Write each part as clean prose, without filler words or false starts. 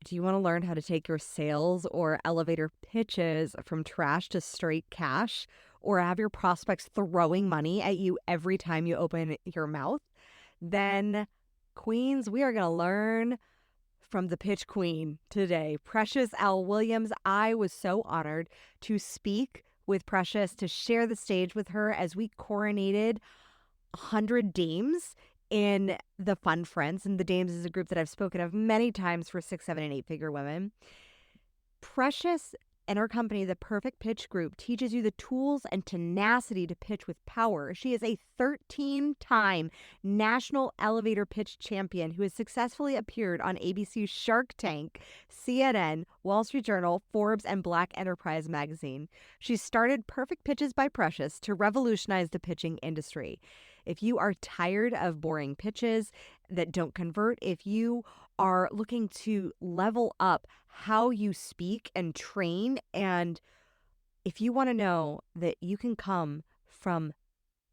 Do you want to learn how to take your sales or elevator pitches from trash to straight cash, or have your prospects throwing money at you every time you open your mouth? Then, Queens, we are going to learn from the pitch queen today, Precious L. Williams. I was so honored to speak with Precious, to share the stage with her as we coronated 100 dames in the Fun Friends. And the dames is a group that I've spoken of many times for 6, 7, and 8-figure women. Precious and her company, the Perfect Pitch Group, teaches you the tools and tenacity to pitch with power. She is a 13-time national elevator pitch champion who has successfully appeared on ABC's Shark Tank, CNN, Wall Street Journal, Forbes, and Black Enterprise magazine. She started Perfect Pitches by Precious to revolutionize the pitching industry. If you are tired of boring pitches that don't convert, if you are looking to level up how you speak and train, and if you want to know that you can come from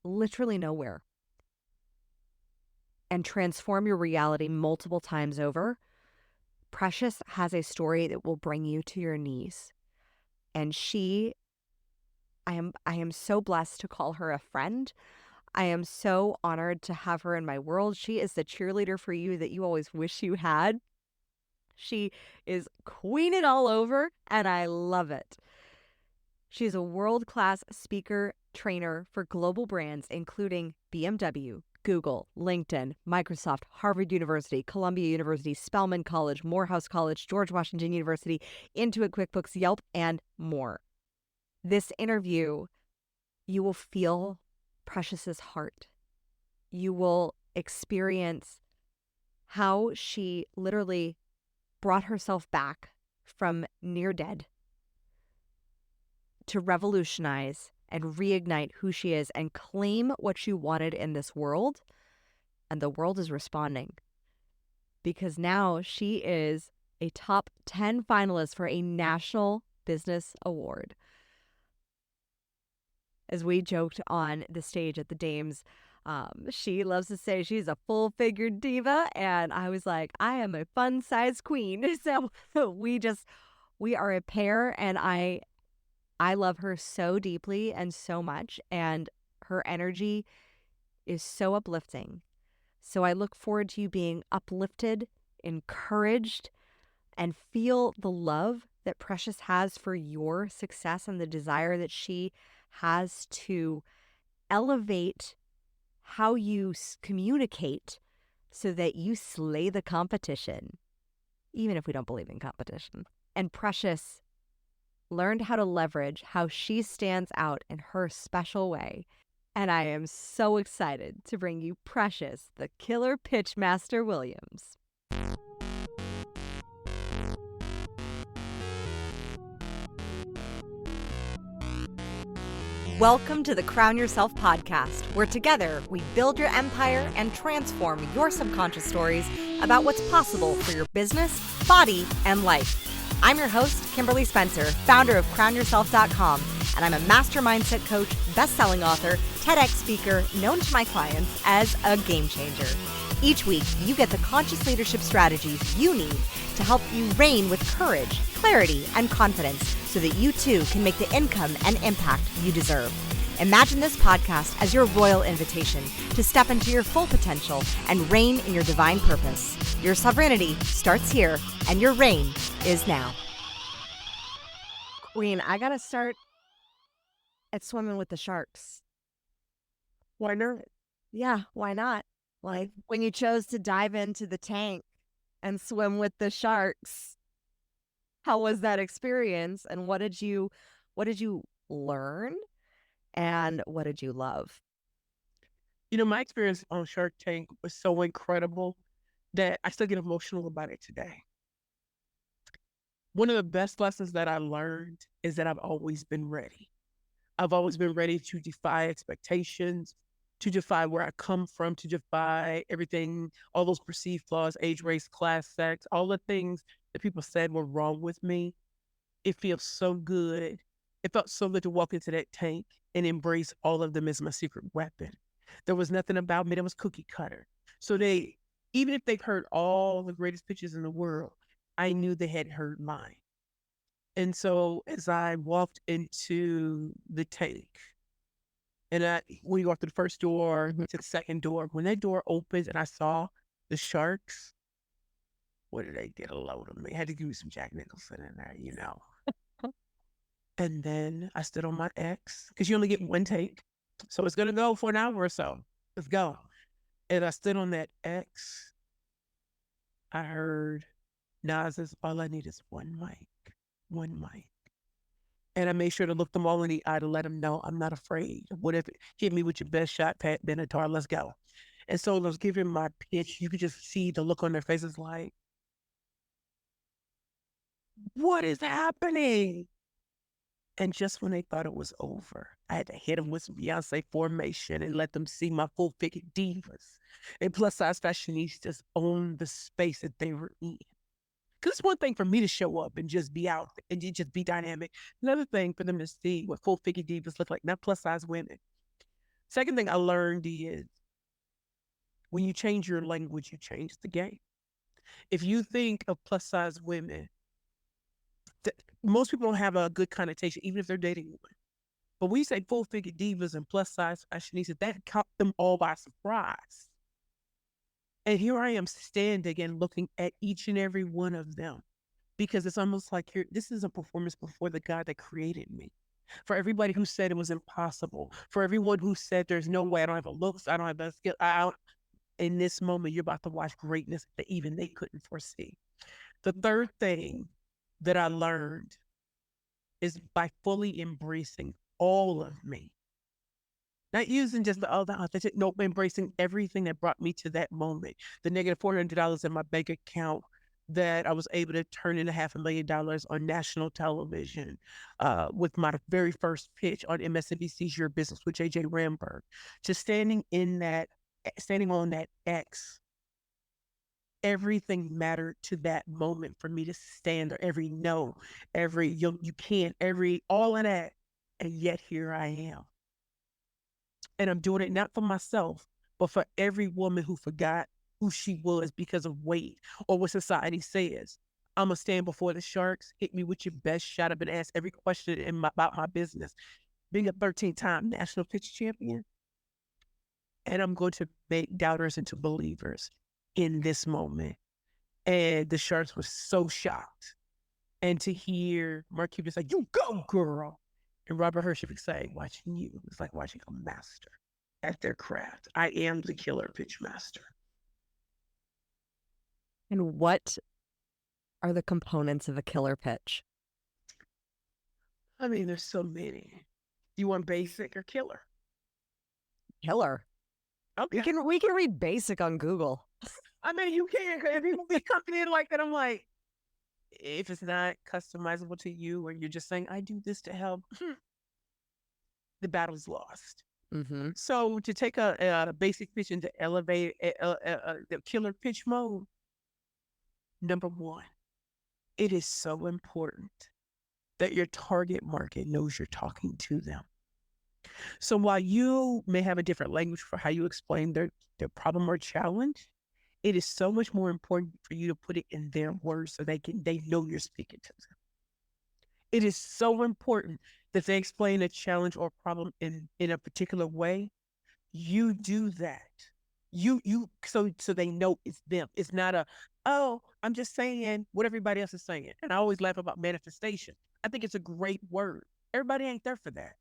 literally nowhere and transform your reality multiple times over, Precious has a story that will bring you to your knees. And I am so blessed to call her a friend. I am so honored to have her in my world. She is the cheerleader for you that you always wish you had. She is queening all over, and I love it. She's a world-class speaker trainer for global brands, including BMW, Google, LinkedIn, Microsoft, Harvard University, Columbia University, Spelman College, Morehouse College, George Washington University, Intuit, QuickBooks, Yelp, and more. This interview, you will feel Precious's heart. You will experience how she literally brought herself back from near dead to revolutionize and reignite who she is and claim what she wanted in this world. And the world is responding, because now she is a top 10 finalist for a National Business Award. As we joked on the stage at the Dames, she loves to say she's a full-figured diva, and I was like, I am a fun-sized queen. So we are a pair, and I love her so deeply and so much, and her energy is so uplifting. So I look forward to you being uplifted, encouraged, and feel the love that Precious has for your success and the desire that she has to elevate how you communicate so that you slay the competition, even if we don't believe in competition. And Precious learned how to leverage how she stands out in her special way. And I am so excited to bring you Precious, the killer Pitchmaster Williams. Welcome to the Crown Yourself podcast, where together we build your empire and transform your subconscious stories about what's possible for your business, body, and life. I'm your host, Kimberly Spencer, founder of CrownYourself.com, and I'm a master mindset coach, best-selling author, TEDx speaker, known to my clients as a game changer. Each week, you get the conscious leadership strategies you need to help you reign with courage, clarity, and confidence so that you too can make the income and impact you deserve. Imagine this podcast as your royal invitation to step into your full potential and reign in your divine purpose. Your sovereignty starts here, and your reign is now. Queen, I gotta start at swimming with the sharks. Why not? Yeah, why not? Like when you chose to dive into the tank and swim with the sharks, how was that experience? And what did you learn? And what did you love? You know, my experience on Shark Tank was so incredible that I still get emotional about it today. One of the best lessons that I learned is that I've always been ready. I've always been ready to defy expectations, to defy where I come from, to defy everything, all those perceived flaws, age, race, class, sex, all the things that people said were wrong with me. It feels so good. It felt so good to walk into that tank and embrace all of them as my secret weapon. There was nothing about me that was cookie cutter. So even if they've heard all the greatest pitches in the world, I knew they had heard mine. And so as I walked into the tank, and when you walk through the first door, to the second door, when that door opens and I saw the sharks, what did they get a load of me? I had to give me some Jack Nicholson in there, you know. And then I stood on my X, because you only get one take. So it's going to go for an hour or so. Let's go. And I stood on that X. I heard Nas's, all I need is one mic, one mic. And I made sure to look them all in the eye to let them know I'm not afraid. What if hit me with your best shot, Pat Benatar, let's go. And so I was giving my pitch. You could just see the look on their faces like, what is happening? And just when they thought it was over, I had to hit them with some Beyonce formation and let them see my full-figured divas and plus-size fashionistas own the space that they were in. Because it's one thing for me to show up and just be out and just be dynamic. Another thing for them to see what full-figured divas look like, not plus-size women. Second thing I learned is when you change your language, you change the game. If you think of plus-size women, most people don't have a good connotation, even if they're dating women. But when you say full-figured divas and plus-size fashionistas, that caught them all by surprise. And here I am standing and looking at each and every one of them, because it's almost like this is a performance before the God that created me. For everybody who said it was impossible, for everyone who said there's no way, I don't have a looks, I don't have a skill, in this moment, you're about to watch greatness that even they couldn't foresee. The third thing that I learned is by fully embracing all of me. Not using just the authentic, no, embracing everything that brought me to that moment. The negative $400 in my bank account that I was able to turn into $500,000 on national television with my very first pitch on MSNBC's Your Business with JJ Ramberg. Just standing on that X. Everything mattered to that moment for me to stand there. Every no, every you can't, all of that. And yet here I am. And I'm doing it not for myself, but for every woman who forgot who she was because of weight or what society says. I'm going to stand before the sharks, hit me with your best shot. I've been asked every question about my business. Being a 13-time national pitch champion. And I'm going to make doubters into believers in this moment. And the sharks were so shocked. And to hear Mark Cuban say, you go, girl. And Robert Hershey would say, watching you is like watching a master at their craft. I am the killer Pitchmaster. And what are the components of a killer pitch? I mean, there's so many. Do you want basic or killer? Killer. Okay. We can read basic on Google. I mean, you can. If people be coming in like that, I'm like, if it's not customizable to you or you're just saying, I do this to help, the battle's lost. Mm-hmm. So to take a basic pitch and to elevate the killer pitch mode, number one, it is so important that your target market knows you're talking to them. So while you may have a different language for how you explain their problem or challenge, it is so much more important for you to put it in their words so they know you're speaking to them. It is so important that they explain a challenge or problem in a particular way. You do that. So they know it's them. It's not I'm just saying what everybody else is saying. And I always laugh about manifestation. I think it's a great word. Everybody ain't there for that.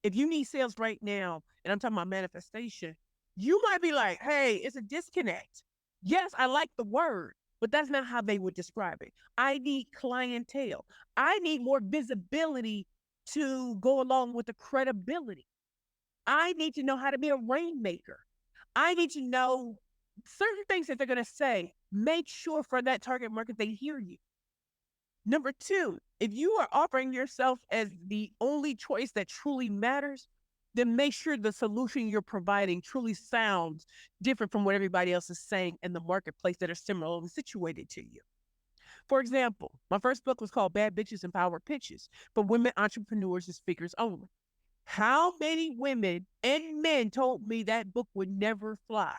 If you need sales right now, and I'm talking about manifestation, you might be like, hey, it's a disconnect. Yes, I like the word, but that's not how they would describe it. I need clientele. I need more visibility to go along with the credibility. I need to know how to be a rainmaker. I need to know certain things that they're going to say. Make sure for that target market, they hear you. Number two, if you are offering yourself as the only choice that truly matters, then make sure the solution you're providing truly sounds different from what everybody else is saying in the marketplace that are similarly situated to you. For example, my first book was called Bad Bitches and Power Pitches for women entrepreneurs and speakers only. How many women and men told me that book would never fly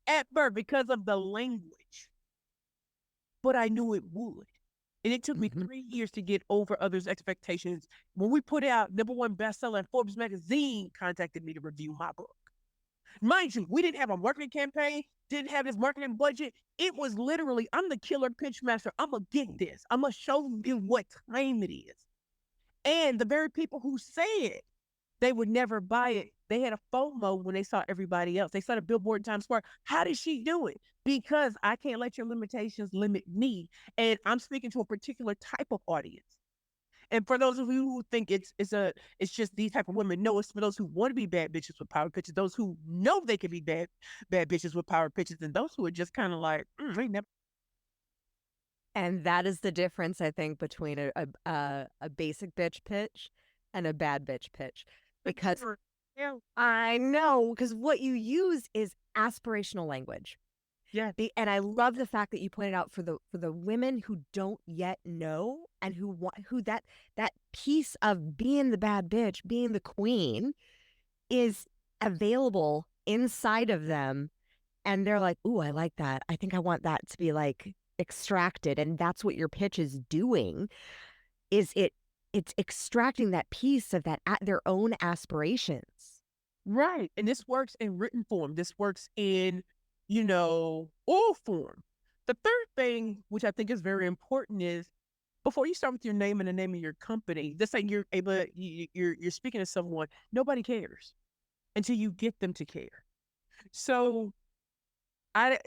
at birth because of the language? but I knew it would. And it took me 3 years to get over others' expectations. When we put out #1 bestseller and Forbes magazine contacted me to review my book. Mind you, we didn't have a marketing campaign, didn't have this marketing budget. It was literally, I'm the killer Pitchmaster. I'm going to get this. I'm going to show you what time it is. And the very people who said they would never buy it, they had a FOMO when they saw everybody else. They saw the billboard in Times Square. How did she do it? Because I can't let your limitations limit me. And I'm speaking to a particular type of audience. And for those of you who think it's just these type of women, no, it's for those who want to be bad bitches with power pitches, those who know they can be bad bitches with power pitches, and those who are just kind of like, they never. And that is the difference, I think, between a basic bitch pitch and a bad bitch pitch. Because I know, because what you use is aspirational language. Yeah. And I love the fact that you pointed out for the women who don't yet know and who that piece of being the bad bitch, being the queen is available inside of them. And they're like, ooh, I like that. I think I want that to be like extracted. And that's what your pitch is doing, is it's extracting that piece of that at their own aspirations. Right. And this works in written form. This works in, oral form. The third thing, which I think is very important, is before you start with your name and the name of your company, just like you're speaking to someone, nobody cares until you get them to care. So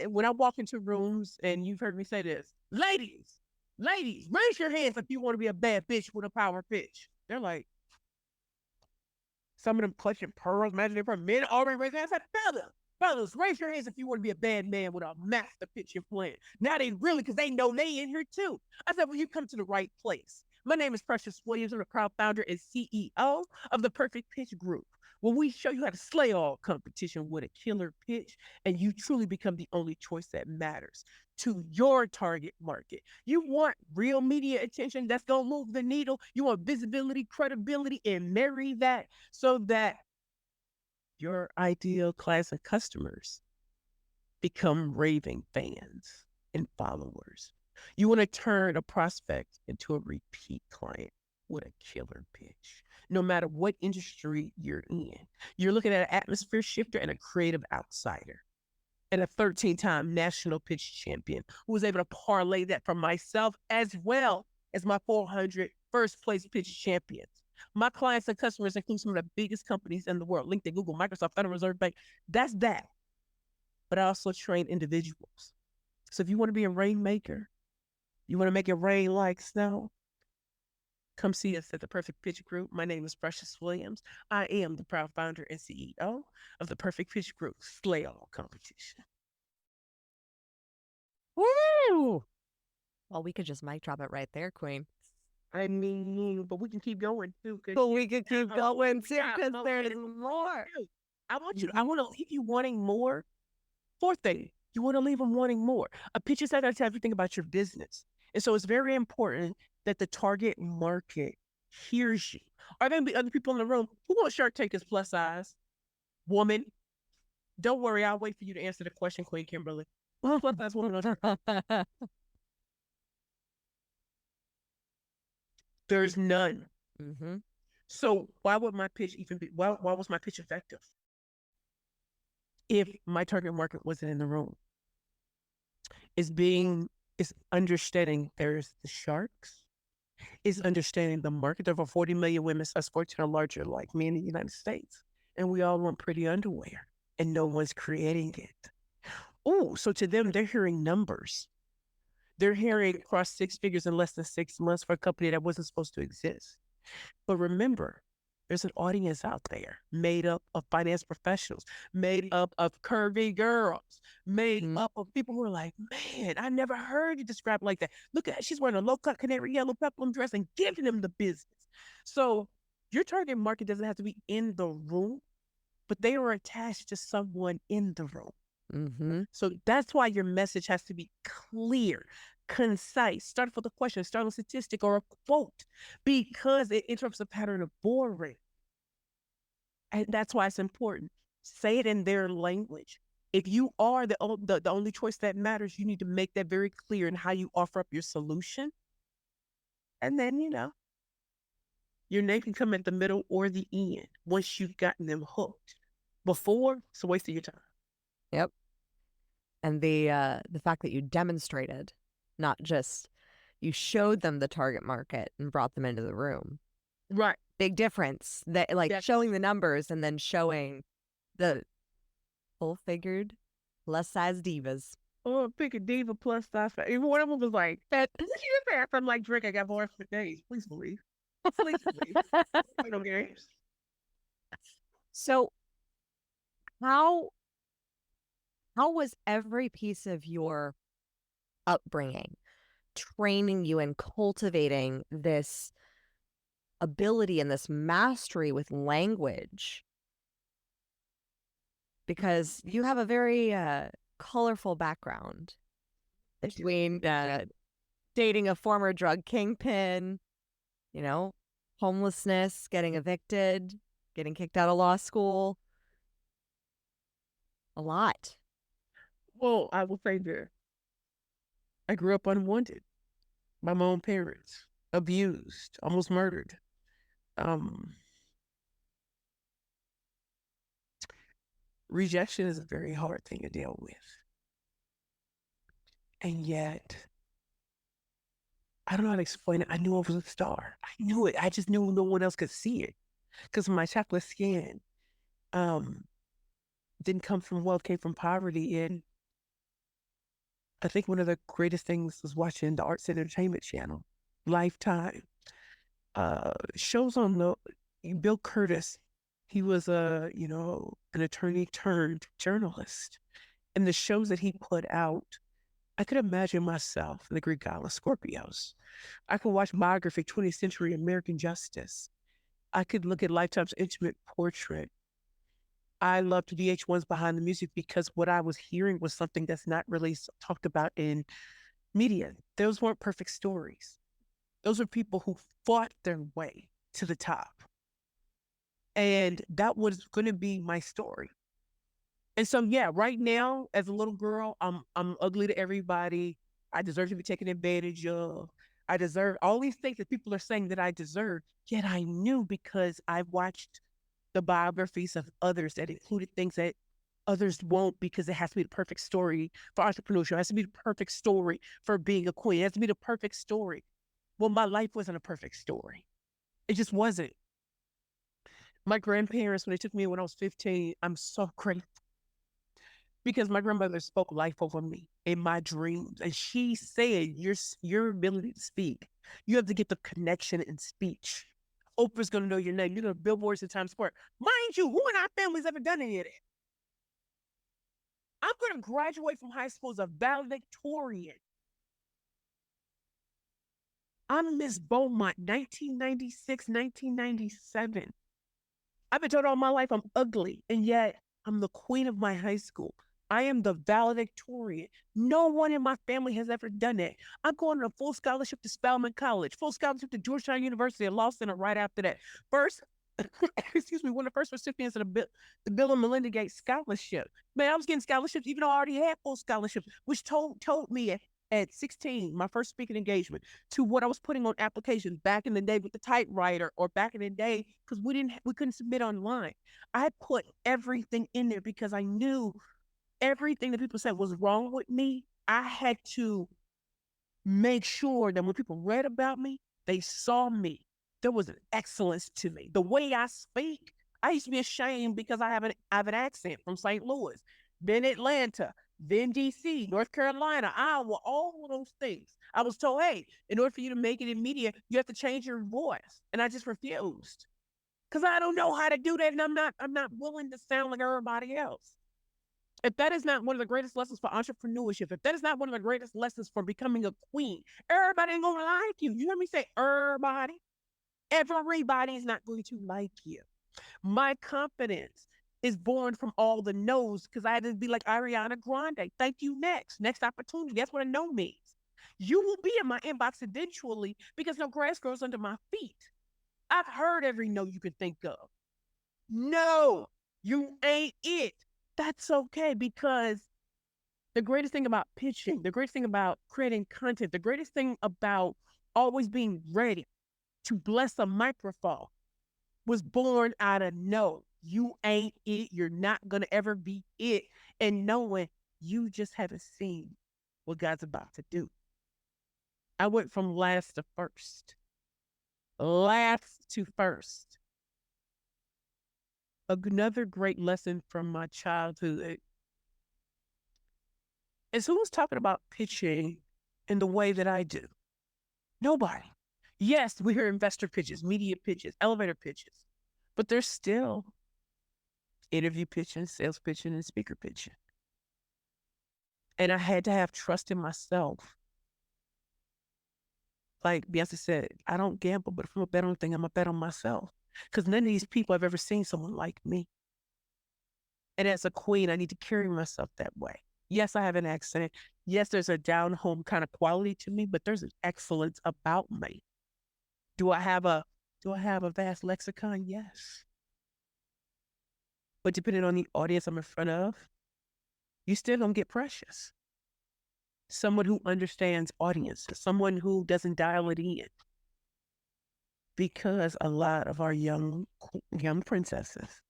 when I walk into rooms, and you've heard me say this, ladies, raise your hands if you want to be a bad bitch with a power pitch. They're like, some of them clutching pearls, imaginary pearls. Men already raise their hands. I said, fellas, raise your hands if you want to be a bad man with a master pitching plan. Now they really, because they know they in here too. I said, well, you come to the right place. My name is Precious Williams. I'm the proud founder and CEO of the Perfect Pitch Group, where we show you how to slay all competition with a killer pitch, and you truly become the only choice that matters to your target market. You want real media attention that's going to move the needle. You want visibility, credibility, and marry that so that your ideal class of customers become raving fans and followers. You want to turn a prospect into a repeat client with a killer pitch. No matter what industry you're in, you're looking at an atmosphere shifter and a creative outsider, and a 13-time national pitch champion who was able to parlay that for myself as well as my 400 first place pitch champions. My clients and customers include some of the biggest companies in the world: LinkedIn, Google, Microsoft, Federal Reserve Bank. That's that. But I also train individuals. So if you want to be a rainmaker, you want to make it rain like snow, come see us at the Perfect Pitch Group. My name is Precious Williams. I am the proud founder and CEO of the Perfect Pitch Group. Slay all competition. Woo! Well, we could just mic drop it right there, Queen. I mean, but we can keep going too. But we could keep going too, because there's more. I want to leave you wanting more. Fourth thing, you want to leave them wanting more. A pitch is how to everything about your business. And so it's very important that the target market hears you. Are there going to be other people in the room who want Shark Tank as plus size? Woman, don't worry. I'll wait for you to answer the question, Queen Kimberly. Plus size woman. There's none. Mm-hmm. So why would my pitch even be, why was my pitch effective if my target market wasn't in the room? It's understanding there's the sharks, is understanding the market. There are 40 million women, as 14 or larger, like me in the United States. And we all want pretty underwear, and no one's creating it. Oh, so to them, they're hearing numbers. They're hearing across 6 figures in less than 6 months for a company that wasn't supposed to exist. But remember, there's an audience out there made up of finance professionals, made up of curvy girls, made up of people who are like, man, I never heard you describe it like that. Look at her. She's wearing a low-cut canary yellow peplum dress and giving them the business. So your target market doesn't have to be in the room, but they are attached to someone in the room. Mm-hmm. So that's why your message has to be clear, concise. Start with a question, start with a statistic or a quote, because it interrupts the pattern of boring. And that's why it's important. Say it in their language. If you are the only choice that matters, you need to make that very clear in how you offer up your solution. And then, your name can come at the middle or the end once you've gotten them hooked. Before, it's a waste of your time. Yep. And the fact that you demonstrated, not just you showed them the target market and brought them into the room. Right. Big difference. That like Yes. showing the numbers and then showing the full-figured, plus-size divas. Oh, pick a diva plus size. Even one of them was like, "That you fast." I'm like, "Drake, I got more for days. Please believe. Please believe. Play no games." So how was every piece of your upbringing training you and cultivating this ability and this mastery with language? Because you have a very colorful background between dating a former drug kingpin, homelessness, getting evicted, getting kicked out of law school. A lot. Well, I will say this. I grew up unwanted by my own parents, abused, almost murdered. Rejection is a very hard thing to deal with. And yet, I don't know how to explain it. I knew I was a star. I knew it. I just knew no one else could see it because my chocolate skin didn't come from wealth, came from poverty. And I think one of the greatest things was watching the Arts and Entertainment Channel, Lifetime. Shows on the Bill Curtis. He was an attorney turned journalist. And the shows that he put out, I could imagine myself in the Greek god of Scorpios. I could watch biography, 20th Century American Justice. I could look at Lifetime's Intimate Portrait. I loved VH1's Behind the Music because what I was hearing was something that's not really talked about in media. Those weren't perfect stories. Those are people who fought their way to the top. And that was going to be my story. And so, yeah, right now, as a little girl, I'm ugly to everybody. I deserve to be taken advantage of. I deserve all these things that people are saying that I deserve. Yet I knew because I watched the biographies of others that included things that others won't because it has to be the perfect story for entrepreneurship. It has to be the perfect story for being a queen. It has to be the perfect story. Well, my life wasn't a perfect story. It just wasn't. My grandparents, when they took me when I was 15, I'm so grateful because my grandmother spoke life over me in my dreams. And she said, your ability to speak, you have to get the connection in speech. Oprah's going to know your name. You're going to billboards in Times Square. Mind you, who in our family's ever done any of that? I'm going to graduate from high school as a valedictorian. I'm Miss Beaumont, 1996, 1997. I've been told all my life I'm ugly, and yet I'm the queen of my high school. I am the valedictorian. No one in my family has ever done that. I'm going on a full scholarship to Spelman College, full scholarship to Georgetown University at Law Center right after that. First, excuse me, one of the first recipients of the Bill and Melinda Gates Scholarship. Man, I was getting scholarships even though I already had full scholarships, which told me at 16, my first speaking engagement, to what I was putting on applications back in the day with the typewriter, or back in the day because we couldn't submit online. I put everything in there because I knew everything that people said was wrong with me. I had to make sure that when people read about me, they saw me. There was an excellence to me. The way I speak, I used to be ashamed because I have an accent from St. Louis, then Atlanta, then DC, North Carolina, Iowa, all of those things. I was told, hey, in order for you to make it in media, you have to change your voice. And I just refused because I don't know how to do that. And I'm not willing to sound like everybody else. If that is not one of the greatest lessons for entrepreneurship, if that is not one of the greatest lessons for becoming a queen, everybody ain't gonna like you. You hear me say everybody? Everybody is not going to like you. My confidence is born from all the no's because I had to be like Ariana Grande. Thank you, next. Next opportunity. That's what a no means. You will be in my inbox eventually because no grass grows under my feet. I've heard every no you can think of. No, you ain't it. That's okay, because the greatest thing about pitching, the greatest thing about creating content, the greatest thing about always being ready to bless a microphone was born out of no, you ain't it. You're not going to ever be it. And knowing you just haven't seen what God's about to do. I went from last to first, last to first. Another great lesson from my childhood is who's talking about pitching in the way that I do? Nobody. Yes, we hear investor pitches, media pitches, elevator pitches, but there's still interview pitching, sales pitching, and speaker pitching. And I had to have trust in myself. Like Beyonce said, I don't gamble, but if I'm a bet on anything, I'm a bet on myself. Because none of these people have ever seen someone like me. And as a queen, I need to carry myself that way. Yes, I have an accent. Yes, there's a down home kind of quality to me, but there's an excellence about me. Do I have a vast lexicon? Yes. But depending on the audience I'm in front of, you still gonna get precious. Someone who understands audiences, someone who doesn't dial it in. Because a lot of our young princesses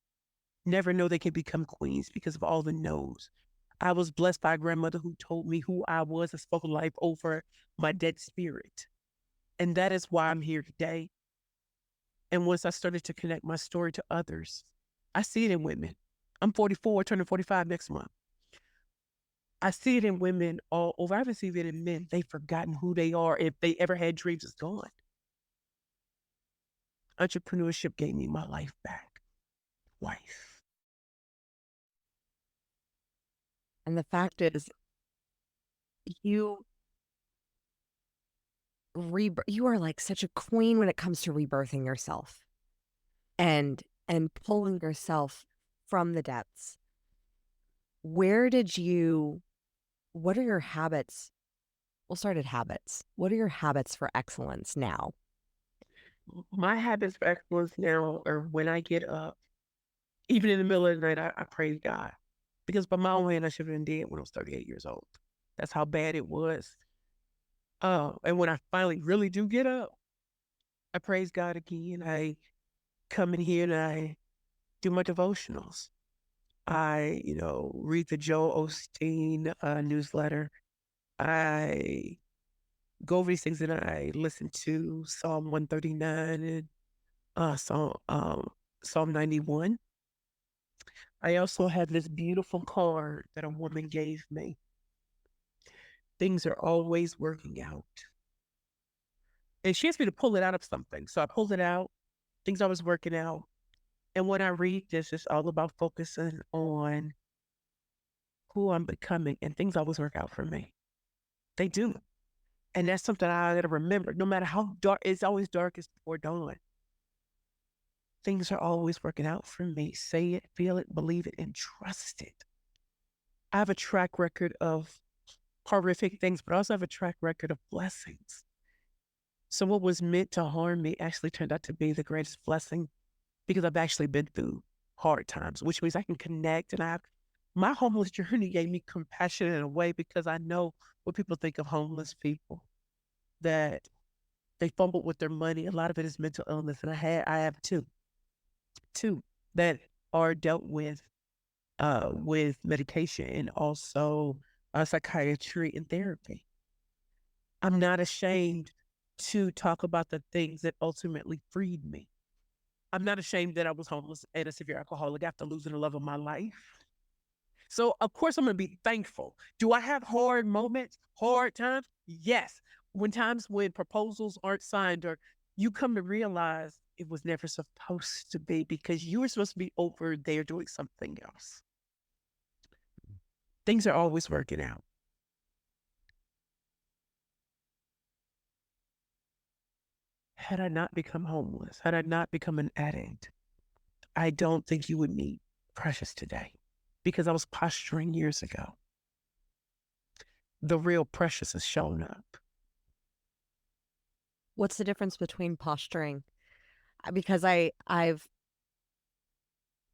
never know they can become queens because of all the no's. I was blessed by a grandmother who told me who I was and spoke life over my dead spirit. And that is why I'm here today. And once I started to connect my story to others, I see it in women. I'm 44, turning 45 next month. I see it in women all over. I even see it in men. They've forgotten who they are. If they ever had dreams, it's gone. Entrepreneurship gave me my life back. Wife. And the fact is, you are like such a queen when it comes to rebirthing yourself and pulling yourself from the depths. What are your habits? We'll start at habits. What are your habits for excellence now? My habits for excellence now are when I get up, even in the middle of the night, I praise God. Because by my own hand, I should have been dead when I was 38 years old. That's how bad it was. And when I finally really do get up, I praise God again. I come in here and I do my devotionals. I, read the Joel Osteen newsletter. I go over these things and I listen to Psalm 139 and Psalm 91. I also have this beautiful card that a woman gave me. Things are always working out. And she asked me to pull it out of something. So I pulled it out. Things always working out. And when I read this, it's all about focusing on who I'm becoming, and things always work out for me. They do. And that's something I gotta remember. No matter how dark, it's always darkest before dawn. Things are always working out for me. Say it, feel it, believe it, and trust it. I have a track record of horrific things, but I also have a track record of blessings. So what was meant to harm me actually turned out to be the greatest blessing, because I've actually been through hard times, which means I can connect. And my homeless journey gave me compassion in a way, because I know what people think of homeless people, that they fumbled with their money. A lot of it is mental illness. And I have two that are dealt with medication and also psychiatry and therapy. I'm not ashamed to talk about the things that ultimately freed me. I'm not ashamed that I was homeless and a severe alcoholic after losing the love of my life. So, of course, I'm going to be thankful. Do I have hard moments, hard times? Yes. When proposals aren't signed, or you come to realize it was never supposed to be, because you were supposed to be over there doing something else. Things are always working out. Had I not become homeless, had I not become an addict, I don't think you would meet Precious today, because I was posturing years ago. The real Precious has shown up. What's the difference between posturing? Because I've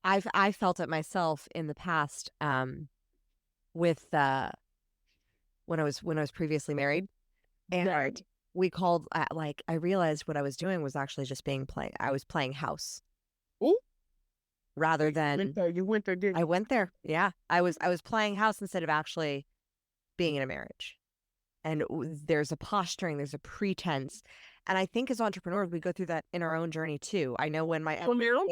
I felt it myself in the past, with, when I was previously married, and Right. we called, like, I realized what I was doing was actually just I was playing house Ooh, rather went than there. You went there, didn't I you? went there. Yeah. I was playing house instead of actually being in a marriage. And there's a posturing, there's a pretense. And I think as entrepreneurs, we go through that in our own journey too. I know when For now?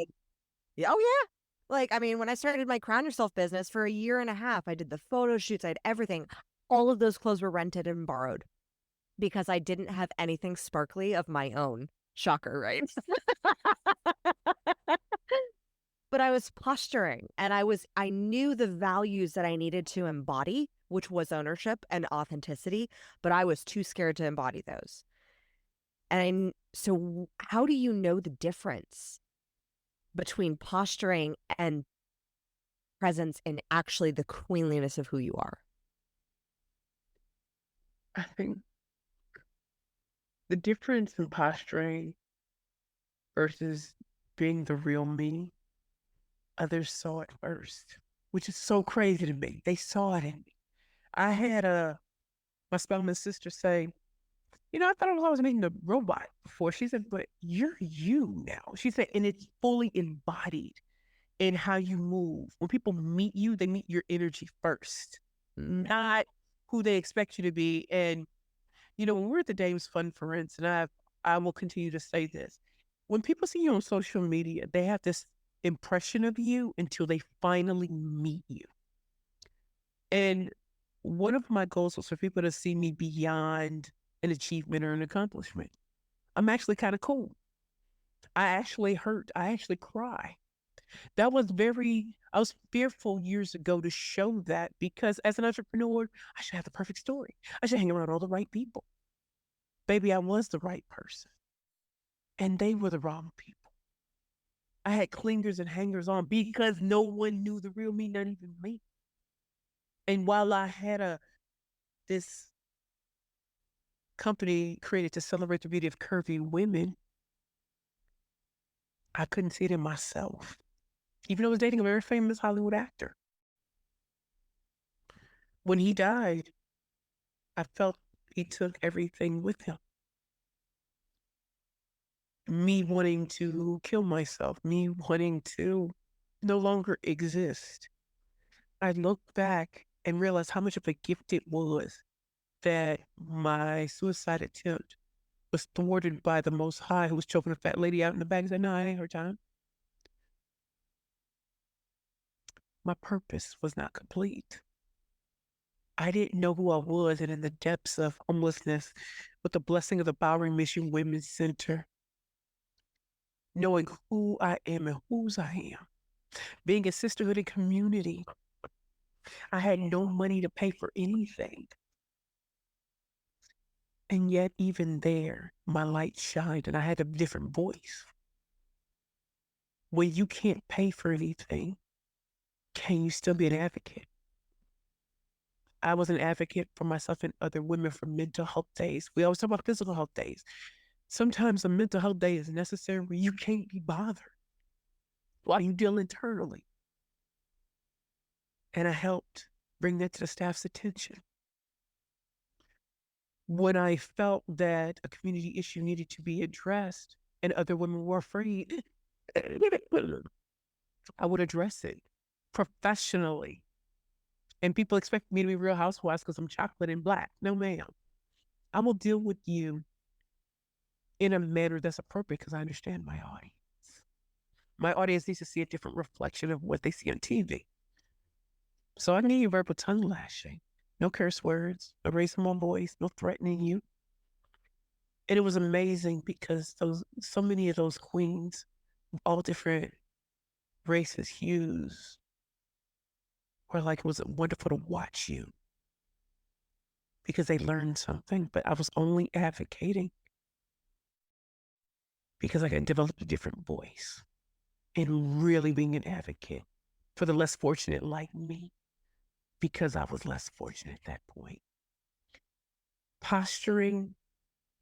yeah, oh yeah. Like, I mean, when I started my Crown Yourself business for a year and a half, I did the photo shoots, I had everything. All of those clothes were rented and borrowed because I didn't have anything sparkly of my own. Shocker, right? But I was posturing and I knew the values that I needed to embody, which was ownership and authenticity, but I was too scared to embody those. So how do you know the difference between posturing and presence in actually the queenliness of who you are? I think the difference in posturing versus being the real me, others saw it first, which is so crazy to me. They saw it in me. I had my spelman sister say, I thought I was always making a robot before. She said, but you're you now. She said, and it's fully embodied in how you move. When people meet you, they meet your energy first, not who they expect you to be. And, when we're at the Dames Fun Friends, and I will continue to say this, when people see you on social media, they have this impression of you until they finally meet you. And one of my goals was for people to see me beyond an achievement or an accomplishment. I'm actually kind of cool. I actually hurt. I actually cry. I was fearful years ago to show that because as an entrepreneur, I should have the perfect story. I should hang around all the right people. Baby, I was the right person and they were the wrong people. I had clingers and hangers on because no one knew the real me, not even me. And while I had this company created to celebrate the beauty of curvy women, I couldn't see it in myself. Even though I was dating a very famous Hollywood actor. When he died, I felt he took everything with him. Me wanting to kill myself, me wanting to no longer exist. I looked back and realized how much of a gift it was that my suicide attempt was thwarted by the Most High, who was choking a fat lady out in the back and said, no, it ain't her time. My purpose was not complete. I didn't know who I was. And in the depths of homelessness, with the blessing of the Bowery Mission Women's Center, knowing who I am and whose I am, being a sisterhood and community, I had no money to pay for anything. And yet, even there, my light shined and I had a different voice. When you can't pay for anything, can you still be an advocate? I was an advocate for myself and other women for mental health days. We always talk about physical health days. Sometimes a mental health day is necessary where you can't be bothered while you deal internally. And I helped bring that to the staff's attention. When I felt that a community issue needed to be addressed and other women were afraid, I would address it professionally. And people expect me to be Real Housewives because I'm chocolate and black. No, ma'am. I will deal with you in a manner that's appropriate because I understand my audience. My audience needs to see a different reflection of what they see on TV. So I can give you verbal tongue lashing, no curse words, no raising my voice, no threatening you. And it was amazing because so many of those queens, all different races, hues, were like, it was wonderful to watch you because they learned something. But I was only advocating because I could develop a different voice and really being an advocate for the less fortunate like me because I was less fortunate at that point. Posturing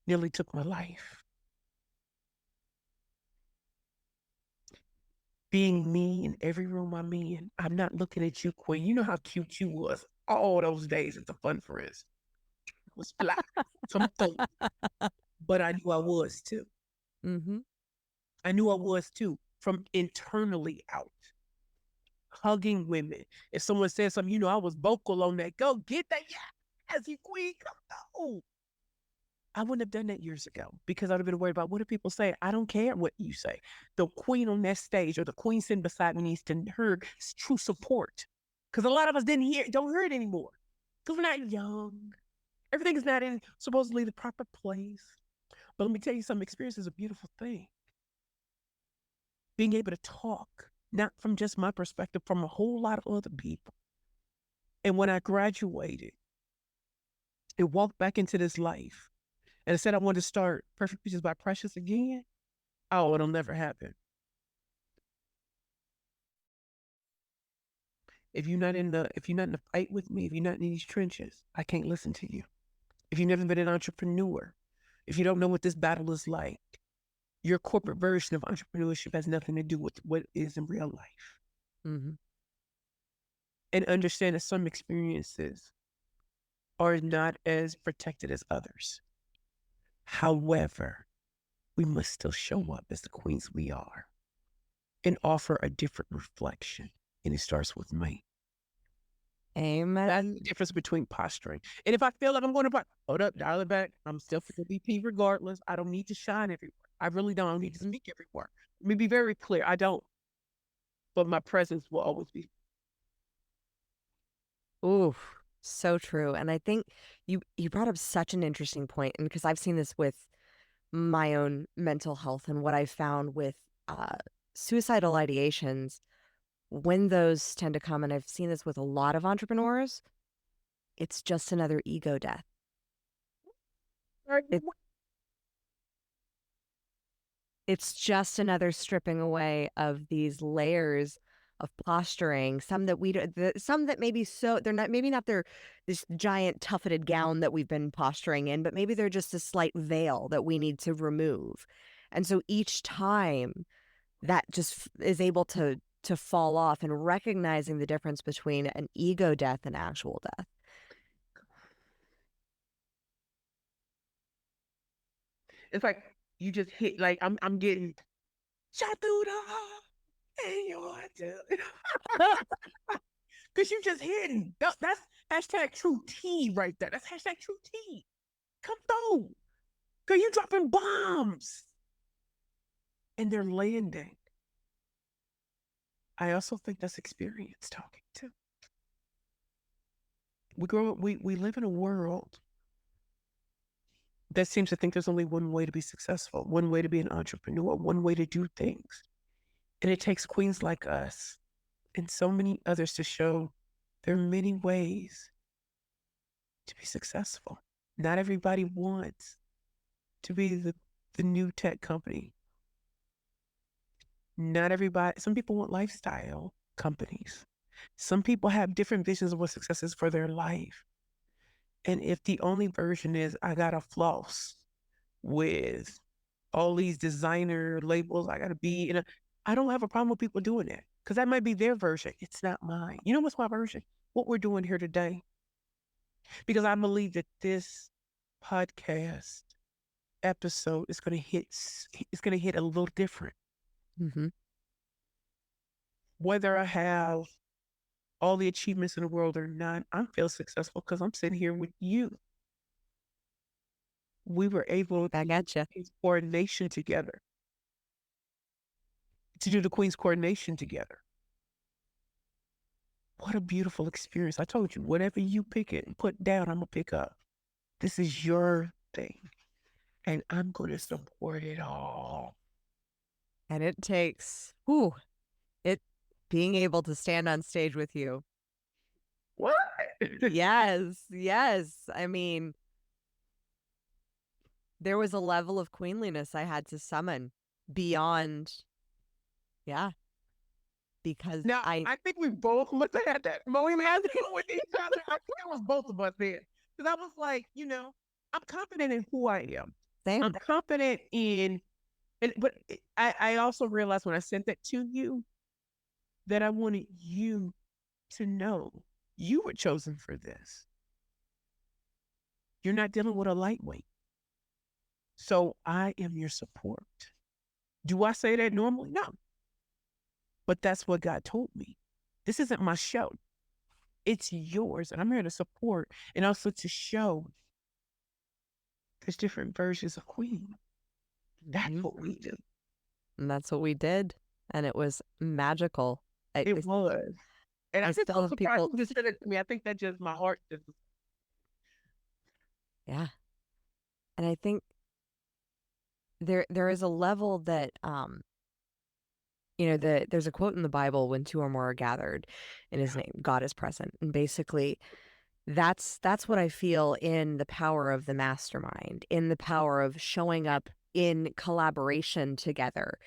nearly took my life. being me in every room I'm in. I'm not looking at you, Queen. You know how cute you was all those days at the Fun Friends. It was fly, something. But I knew I was too. Mm-hmm. I knew I was too, from internally out. Hugging women. If someone said something, you know, I was vocal on that. Go get that. Yes, you queen. Come on. I wouldn't have done that years ago because I'd have been worried about what do people say. I don't care what you say. The queen on that stage or the queen sitting beside me needs to hear true support. Because a lot of us don't hear it anymore. Because we're not young. Everything is not in supposedly the proper place. But let me tell you something, experience is a beautiful thing. Being able to talk, not from just my perspective, from a whole lot of other people. And when I graduated and walked back into this life, and I said I wanted to start Perfect Pieces by Precious again, oh, it'll never happen. If you're not in the fight with me, if you're not in these trenches, I can't listen to you. If you've never been an entrepreneur, if you don't know what this battle is like, your corporate version of entrepreneurship has nothing to do with what is in real life. Mm-hmm. And understand that some experiences are not as protected as others. However, we must still show up as the queens we are and offer a different reflection. And it starts with me. Amen. That's the difference between posturing. And if I feel like I'm going to hold up, dial it back. I'm still for the VP regardless. I don't need to shine everywhere. I really don't. I don't need to speak everywhere. Let me be very clear. I don't. But my presence will always be. Ooh, so true. And I think you brought up such an interesting point, and because I've seen this with my own mental health and what I found with suicidal ideations, when those tend to come, and I've seen this with a lot of entrepreneurs, it's just another ego death. It, it's just another stripping away of these layers of posturing. Some that some that maybe they're not, maybe not this giant tufted gown that we've been posturing in, but maybe they're just a slight veil that we need to remove. And so each time that just is able to fall off, and recognizing the difference between an ego death and actual death. It's like you just hit, like I'm getting shot through the heart and you want to. Because you just hitting. That's hashtag true T right there. That's hashtag true T. Come through. Because you dropping bombs. And they're landing. I also think that's experience talking too. We live in a world that seems to think there's only one way to be successful, one way to be an entrepreneur, one way to do things. And it takes queens like us and so many others to show there are many ways to be successful. Not everybody wants to be the new tech company. Not everybody, some people want lifestyle companies. Some people have different visions of what success is for their life. And if the only version is I gotta floss with all these designer labels, I gotta be, I don't have a problem with people doing that because that might be their version. It's not mine. You know what's my version? What we're doing here today. Because I believe that this podcast episode is gonna hit. It's gonna hit a little different. Mm-hmm. Whether I have all the achievements in the world or not, I feel successful because I'm sitting here with you. We were able Back at you. to coordination together, to do the Queen's coordination together. What a beautiful experience. I told you, whatever you pick it and put down, I'm going to pick up. This is your thing. And I'm going to support it all. And it takes, being able to stand on stage with you. What? Yes. I mean, there was a level of queenliness I had to summon beyond, because now, I think we both must have had that moment with each other. I think it was both of us then. Because I was like, I'm confident in who I am. Same. I'm confident in, but I also realized when I sent that to you, that I wanted you to know you were chosen for this. You're not dealing with a lightweight. So I am your support. Do I say that normally? No. But that's what God told me. This isn't my show. It's yours. And I'm here to support and also to show there's different versions of Queen. That's Mhm. what we do. And that's what we did. And it was magical. It was. And I I'm just still so have surprised people. you just said it to me. I think that just my heart just. Yeah. And I think there is a level that there's a quote in the Bible, when two or more are gathered in his name, God is present. And basically that's what I feel in the power of the mastermind, in the power of showing up in collaboration together,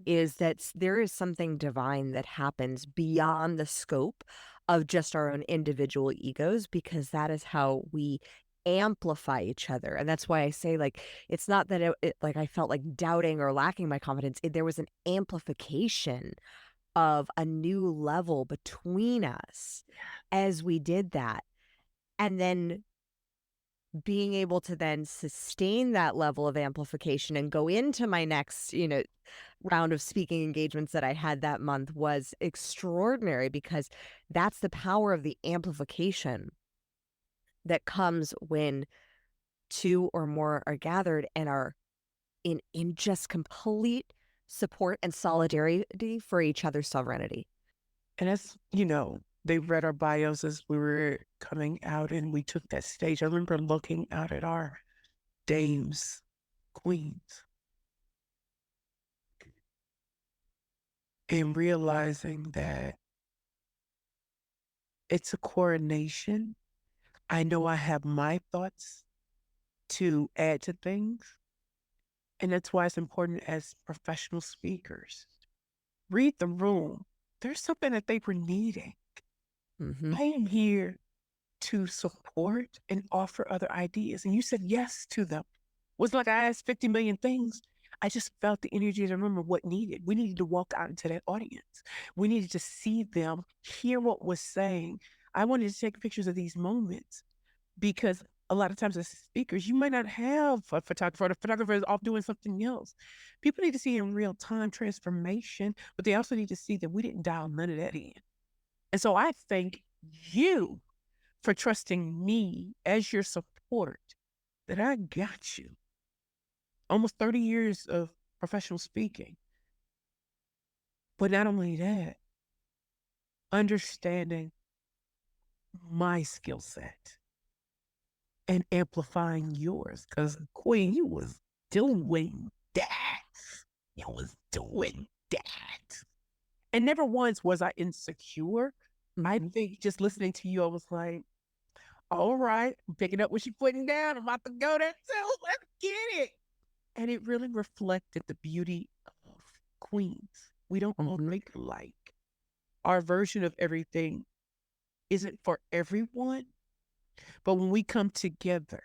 is that there is something divine that happens beyond the scope of just our own individual egos, because that is how we amplify each other. And that's why I say, like, it's not that like I felt like doubting or lacking my confidence. There was an amplification of a new level between us as we did that. And then being able to then sustain that level of amplification and go into my next, round of speaking engagements that I had that month was extraordinary, because that's the power of the amplification that comes when two or more are gathered and are in just complete support and solidarity for each other's sovereignty. And that's, they read our bios as we were coming out and we took that stage. I remember looking out at our dames, queens, and realizing that it's a coronation. I know I have my thoughts to add to things. And that's why it's important as professional speakers. Read the room. There's something that they were needing. Mm-hmm. I am here to support and offer other ideas. And you said yes to them. It was like I asked 50 million things. I just felt the energy to remember what needed. We needed to walk out into that audience. We needed to see them, hear what was saying. I wanted to take pictures of these moments because a lot of times as speakers, you might not have a photographer. The photographer is off doing something else. People need to see in real time transformation, but they also need to see that we didn't dial none of that in. And so I thank you for trusting me as your support, that I got you. Almost 30 years of professional speaking. But not only that, understanding my skill set and amplifying yours. Because Queen, you was doing that. You was doing that. And never once was I insecure. I think just listening to you, I was like, all right, I'm picking up what she's putting down. I'm about to go there too. Let's get it. And it really reflected the beauty of queens. We don't all think alike. Our version of everything isn't for everyone, but when we come together,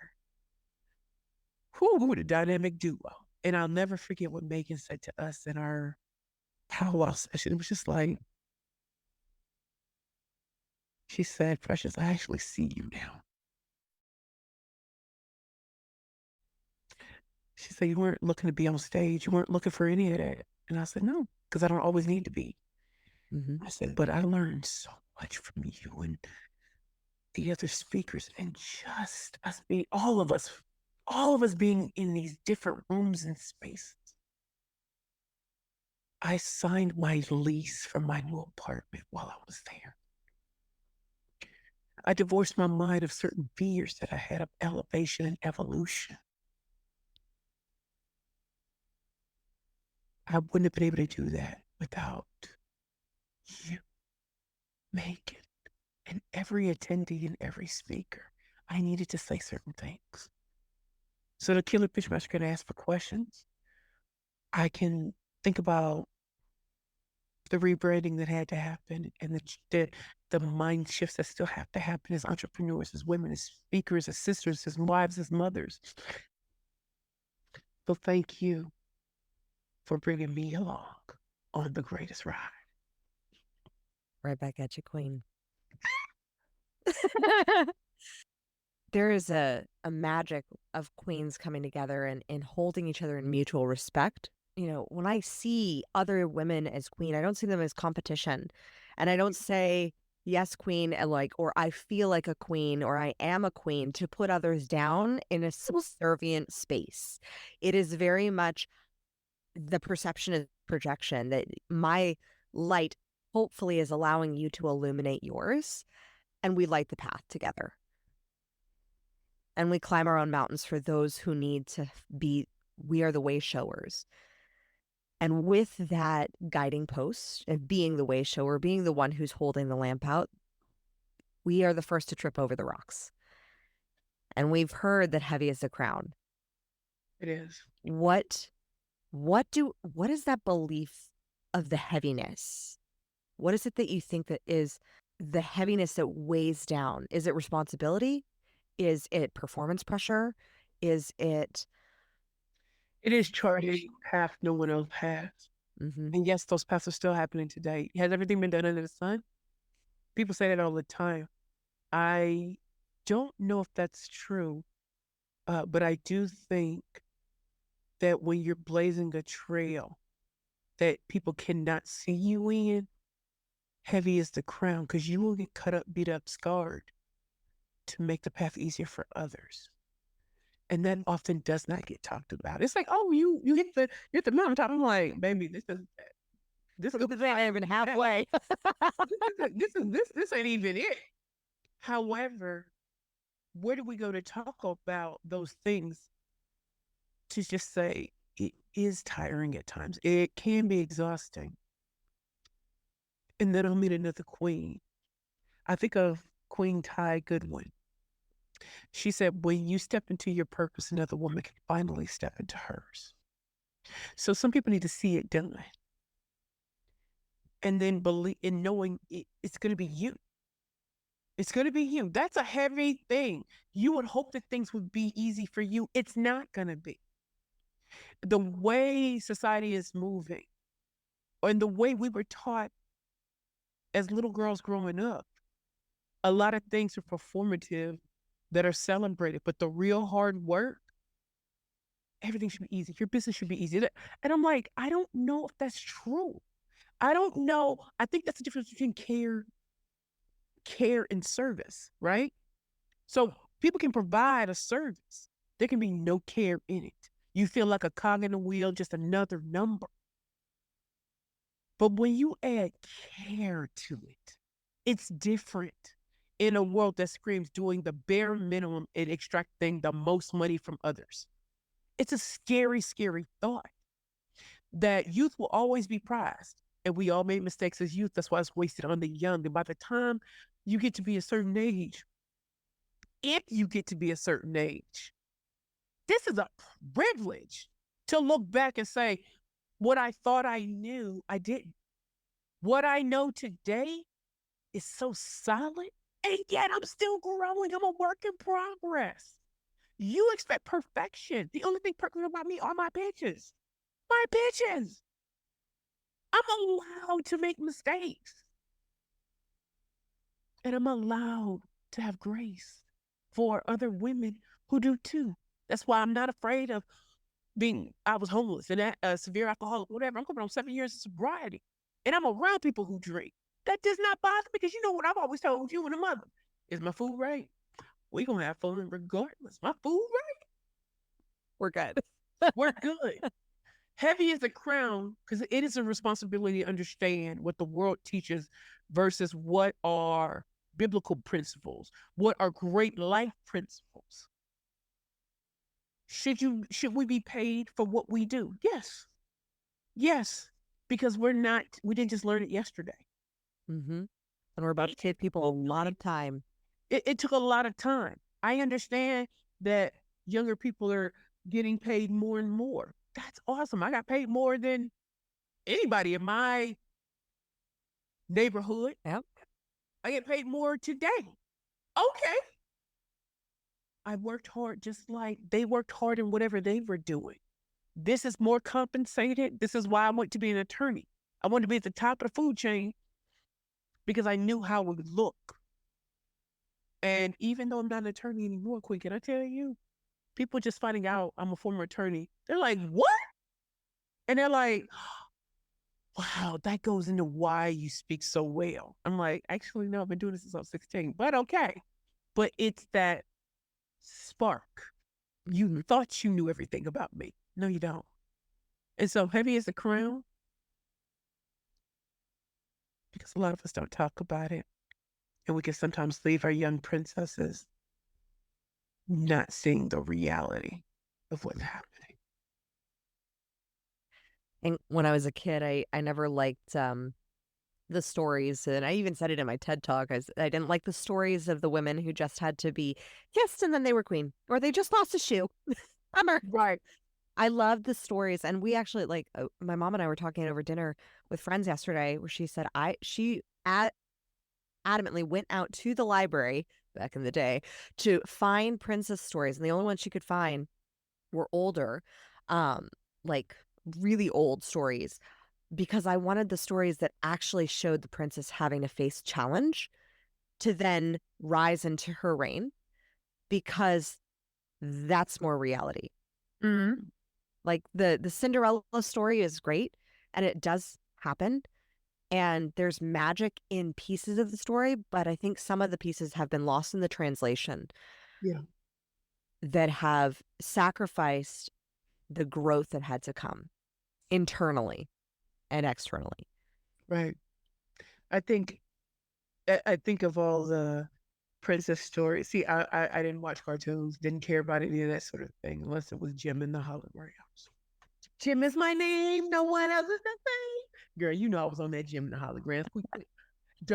we're a dynamic duo. And I'll never forget what Megan said to us in our powwow session. It was just like, she said, Precious, I actually see you now. She said, you weren't looking to be on stage. You weren't looking for any of that. And I said, no, because I don't always need to be. I said, but I learned so much from you and the other speakers, and just us being, all of us being in these different rooms and spaces. I signed my lease for my new apartment while I was there. I divorced my mind of certain fears that I had of elevation and evolution. I wouldn't have been able to do that without you, Megan, and every attendee and every speaker. I needed to say certain things. So the killer Pitchmaster can ask for questions. I can think about the rebranding that had to happen and the mind shifts that still have to happen as entrepreneurs, as women, as speakers, as sisters, as wives, as mothers. So thank you for bringing me along on the greatest ride. Right back at you, queen. There is a magic of queens coming together and holding each other in mutual respect. You know, when I see other women as queen, I don't see them as competition. And I don't say, yes, queen, and like, or I feel like a queen, or I am a queen to put others down in a subservient space. It is very much the perception of projection that my light hopefully is allowing you to illuminate yours. And we light the path together. And we climb our own mountains for those who need to be, we are the way showers. And with that guiding post and being the way shower, being the one who's holding the lamp out, we are the first to trip over the rocks. And we've heard that heavy is the crown. It is. What is that belief of the heaviness? What is it that you think that is the heaviness that weighs down? Is it responsibility? Is it performance pressure? Is it? It is charting a path no one else has. Mm-hmm. And yes, those paths are still happening today. Has everything been done under the sun? People say that all the time. I don't know if that's true, but I do think that when you're blazing a trail that people cannot see you in, heavy is the crown, because you will get cut up, beat up, scarred to make the path easier for others. And that often does not get talked about. It's like, oh, you hit the mountaintop. I'm like, baby, this Not even halfway. this ain't even it. However, where do we go to talk about those things? To just say it is tiring at times. It can be exhausting. And then I'll meet another queen. I think of Queen Ty Goodwin. She said, when you step into your purpose, another woman can finally step into hers. So some people need to see it done. And then believe in knowing it's going to be you. It's going to be you. That's a heavy thing. You would hope that things would be easy for you. It's not going to be. The way society is moving, and the way we were taught as little girls growing up, a lot of things are performative that are celebrated, but the real hard work, everything should be easy. Your business should be easy. And I'm like, I don't know if that's true. I don't know. I think that's the difference between care and service, right? So people can provide a service. There can be no care in it. You feel like a cog in the wheel, just another number. But when you add care to it, it's different in a world that screams doing the bare minimum and extracting the most money from others. It's a scary, scary thought that youth will always be prized. And we all made mistakes as youth. That's why it's wasted on the young. And by the time you get to be a certain age, if you get to be a certain age, this is a privilege to look back and say, what I thought I knew, I didn't. What I know today is so solid, and yet I'm still growing. I'm a work in progress. You expect perfection. The only thing perfect about me are my bitches. My bitches. I'm allowed to make mistakes. And I'm allowed to have grace for other women who do too. That's why I'm not afraid of I was homeless and severe alcoholic, whatever. I'm coming on 7 years of sobriety. And I'm around people who drink. That does not bother me, because you know what I've always told you and a mother. Is my food right? We're going to have fun regardless. My food right? We're good. We're good. Heavy is a crown, because it is a responsibility to understand what the world teaches versus what are biblical principles, what are great life principles. Should we be paid for what we do? Yes. Yes. Because we didn't just learn it yesterday. Mm-hmm. And we're about to save people a lot of time. It took a lot of time. I understand that younger people are getting paid more and more. That's awesome. I got paid more than anybody in my neighborhood. Yep. I get paid more today. Okay. I worked hard just like they worked hard in whatever they were doing. This is more compensated. This is why I want to be an attorney. I want to be at the top of the food chain, because I knew how it would look. And even though I'm not an attorney anymore, Queen, can I tell you, people just finding out I'm a former attorney, they're like, what? And they're like, wow, that goes into why you speak so well. I'm like, actually, no, I've been doing this since I was 16, but okay. But it's that spark. You thought you knew everything about me. No, you don't. And so heavy as a crown, because a lot of us don't talk about it. And we can sometimes leave our young princesses not seeing the reality of what's happening. And when I was a kid, I never liked the stories, and I even said it in my TED talk. I didn't like the stories of the women who just had to be kissed and then they were queen, or they just lost a shoe. Bummer. Right. I love the stories, and we actually my mom and I were talking over dinner with friends yesterday, where she said adamantly went out to the library back in the day to find princess stories, and the only ones she could find were older, um, like really old stories, because I wanted the stories that actually showed the princess having to face challenge to then rise into her reign, because that's more reality. Mm-hmm. Like the Cinderella story is great, and it does happen, and there's magic in pieces of the story, but I think some of the pieces have been lost in the translation Yeah. that have sacrificed the growth that had to come internally and externally. Right. I think I think of all the princess stories. See, I didn't watch cartoons, didn't care about any of that sort of thing, unless it was Jim in the hologram. Jim is my name. No one else is the same. Girl, you know I was on that Jim in the hologram.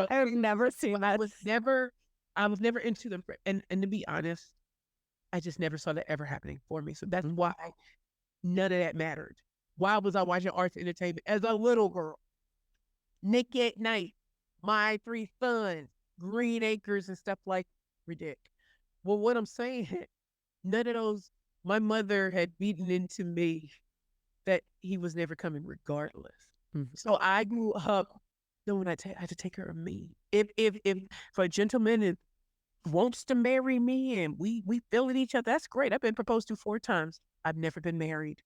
I've never seen I that. was never, I was never into them. And to be honest, I just never saw that ever happening for me. So that's why none of that mattered. Why was I watching arts entertainment as a little girl? Nick at Night, My Three Sons, Green Acres, and stuff like ridiculous. Well, what I'm saying, none of those. My mother had beaten into me that he was never coming, regardless. Mhm. So I grew up knowing I had to take care of me. If a gentleman wants to marry me and we feel at each other, that's great. I've been proposed to 4 times. I've never been married.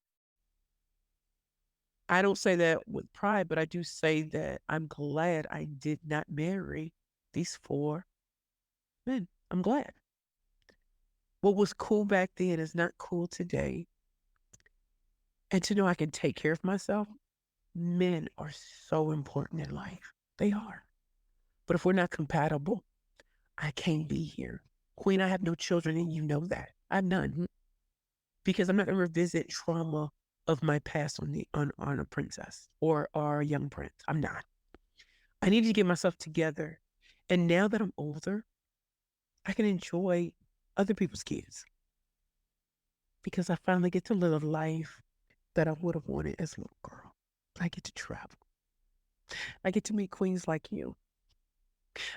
I don't say that with pride, but I do say that I'm glad I did not marry these 4 men. I'm glad. What was cool back then is not cool today. And to know I can take care of myself, men are so important in life. They are. But if we're not compatible, I can't be here. Queen, I have no children, and you know that. I have none. Mhm. Because I'm not going to revisit trauma of my past on a princess or a young prince. I'm not. I need to get myself together. And now that I'm older, I can enjoy other people's kids because I finally get to live a life that I would have wanted as a little girl. I get to travel. I get to meet queens like you.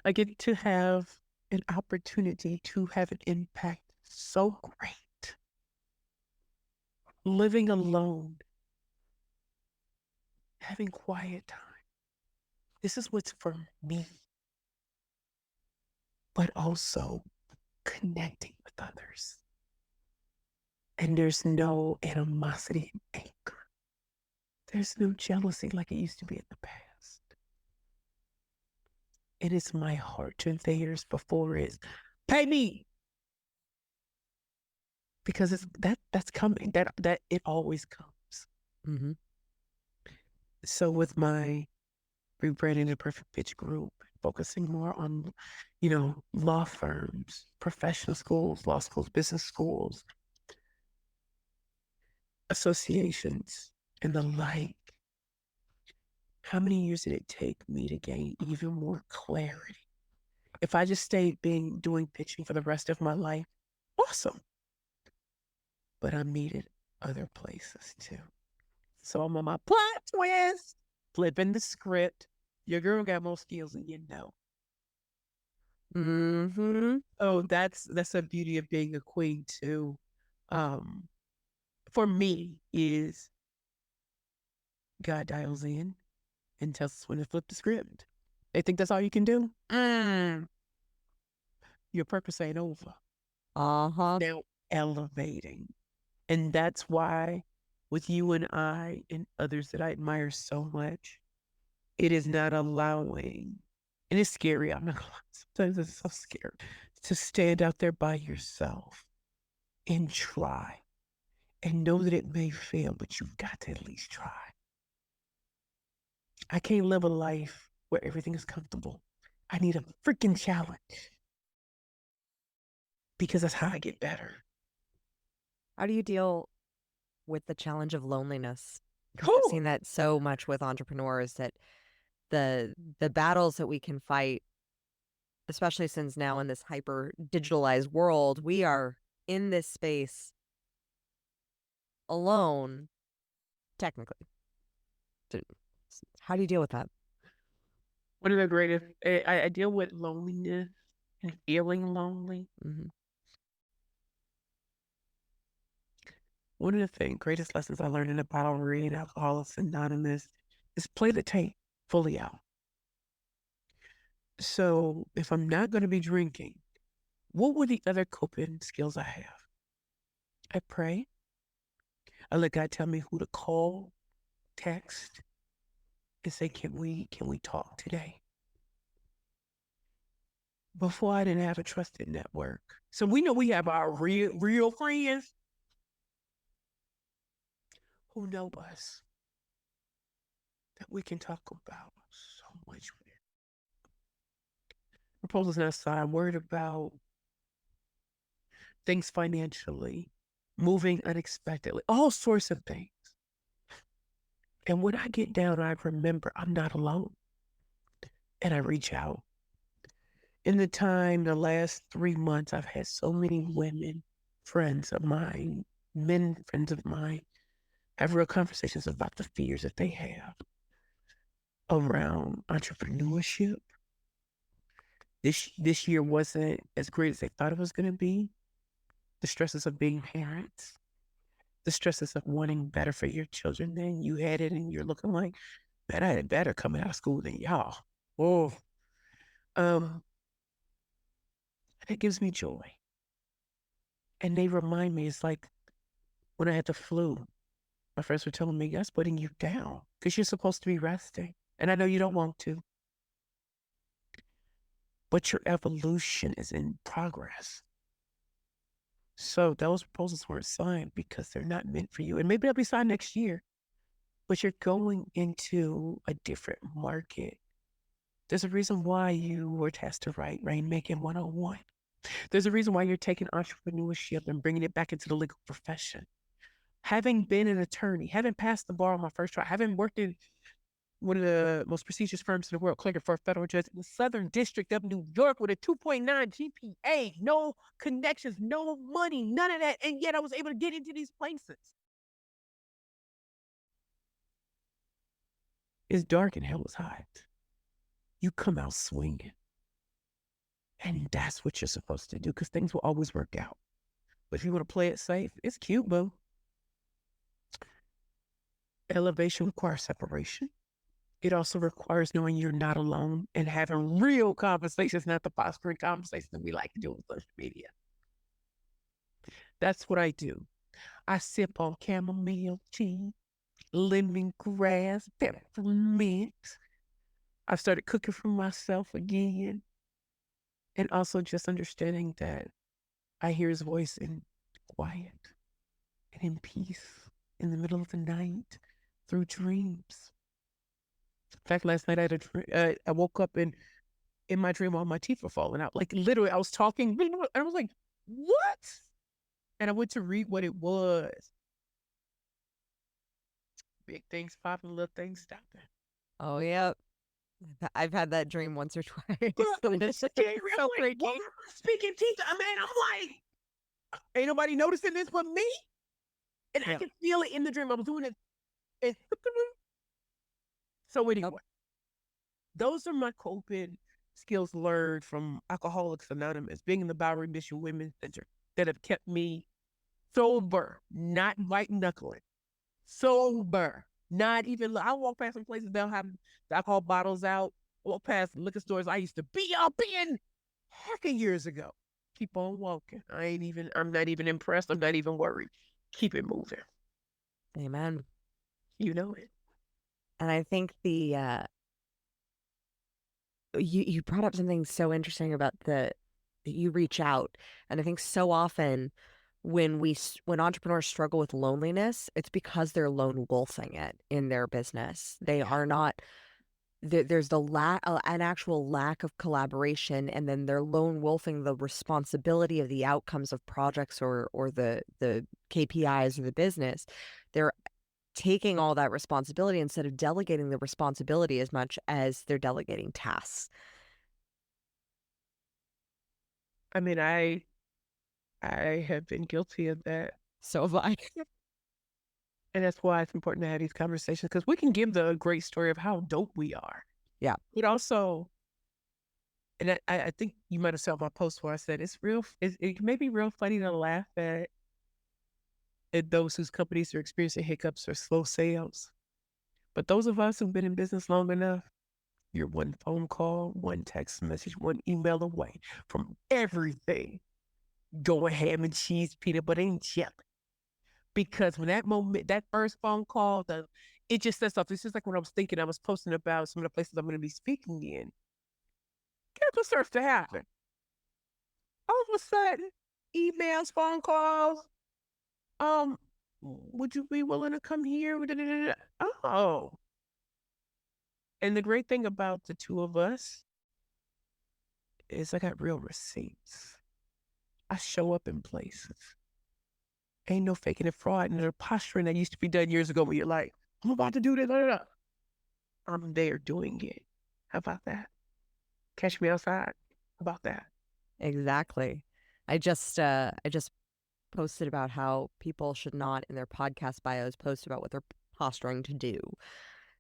I get to have an opportunity to have an impact so great. Living alone, having quiet time. This is what's for me, but also connecting with others. And there's no animosity and anger. There's no jealousy like it used to be in the past. It is my heart and theirs before it's pay me. Because that's coming. That it always comes. Mm-hmm. So with my rebranding the Perfect Pitch group, focusing more on, law firms, professional schools, law schools, business schools, associations, and the like. How many years did it take me to gain even more clarity? If I just stayed doing pitching for the rest of my life, awesome. But I'm needed other places too. So I'm on my plot twist, flipping the script. Your girl got more skills than you know. Mm-hmm. Oh, that's the beauty of being a queen too. Um, for me is God dials in and tells us when to flip the script. They think that's all you can do. Your purpose ain't over. Uh-huh. Now elevating. And that's why with you and I and others that I admire so much, it is not allowing, and it's scary. I'm not gonna lie. Sometimes it's so scary to stand out there by yourself and try and know that it may fail, but you've got to at least try. I can't live a life where everything is comfortable. I need a freaking challenge because that's how I get better. How do you deal with the challenge of loneliness? Because I've Whew. seen that so much with entrepreneurs, that the battles that we can fight, especially since now in this hyper digitalized world, we are in this space alone, technically. So, how do you deal with that? One of the greatest, I deal with loneliness and feeling lonely. Hmm. One of the greatest lessons I learned in the bottle read Alcoholics Anonymous is play the tape fully out. So if I'm not going to be drinking, what were the other coping skills I have? I pray. I let God tell me who to call, text, and say, can we talk today? Before I didn't have a trusted network. So we know we have our real friends who know us, that we can talk about so much with. Proposals not signed. I'm worried about things financially, moving unexpectedly, all sorts of things. And when I get down, I remember I'm not alone. And I reach out. In the last 3 months, I've had so many women, friends of mine, men, friends of mine, have real conversations about the fears that they have around entrepreneurship. This year wasn't as great as they thought it was going to be. The stresses of being parents, the stresses of wanting better for your children than you had it, and you're looking like, man, I had it better coming out of school than y'all. Oh, it gives me joy. And they remind me, it's like when I had the flu, my friends were telling me, that's putting you down because you're supposed to be resting. And I know you don't want to, but your evolution is in progress. So those proposals weren't signed because they're not meant for you. And maybe they'll be signed next year, but you're going into a different market. There's a reason why you were tasked to write Rainmaking 101. There's a reason why you're taking entrepreneurship and bringing it back into the legal profession. Having been an attorney, having passed the bar on my first try, having worked in one of the most prestigious firms in the world, clerking for a federal judge in the Southern District of New York with a 2.9 GPA, no connections, no money, none of that. And yet I was able to get into these places. It's dark and hell is hot. You come out swinging. And that's what you're supposed to do because things will always work out. But if you want to play it safe, it's cute, boo. Elevation requires separation. It also requires knowing you're not alone and having real conversations, not the posturing conversations that we like to do on social media. That's what I do. I sip on chamomile tea, lemongrass, peppermint. I started cooking for myself again. And also just understanding that I hear his voice in quiet and in peace in the middle of the night through dreams. In fact, last night I had a dream. I woke up and in my dream, all my teeth were falling out. Like literally, I was talking and I was like, what? And I went to read what it was. Big things popping, little things stopping. Oh, yeah. I've had that dream once or twice. It's scary. I'm like, why am I speaking teeth? I mean, I'm like, ain't nobody noticing this but me? And I Yeah. could feel it in the dream. I was doing it. And so anyway, those are my coping skills learned from Alcoholics Anonymous, being in the Bowery Mission Women's Center, that have kept me sober, not white knuckling, sober, not even. I walk past some places they'll have the alcohol bottles out, walk past liquor stores I used to be up in heckin' years ago. Keep on walking. I'm not even impressed. I'm not even worried. Keep it moving. Amen. You know it. And I think you brought up something so interesting about that you reach out. And I think so often when entrepreneurs struggle with loneliness, it's because they're lone wolfing it in their business. They are not there's an actual lack of collaboration, and then they're lone wolfing the responsibility of the outcomes of projects or the KPIs of the business. They're taking all that responsibility instead of delegating the responsibility as much as they're delegating tasks. I mean, I have been guilty of that. So have I. And that's why it's important to have these conversations, because we can give the great story of how dope we are. Yeah. But also, and I think you might have saw my post where I said it may be real funny to laugh at those whose companies are experiencing hiccups or slow sales. But those of us who've been in business long enough, you're one phone call, one text message, one email away from everything going ham and cheese, peanut butter and jelly. Because when that first phone call, it just says stuff. It's just like when I was thinking, I was posting about some of the places I'm going to be speaking in. Guess what starts to happen? All of a sudden, emails, phone calls. Would you be willing to come here? Oh. And the great thing about the two of us is I got real receipts. I show up in places. Ain't no faking and fraud and the posturing that used to be done years ago where you're like, I'm about to do this. I'm there doing it. How about that? Catch me outside. How about that? Exactly. I just posted about how people should not in their podcast bios post about what they're posturing to do.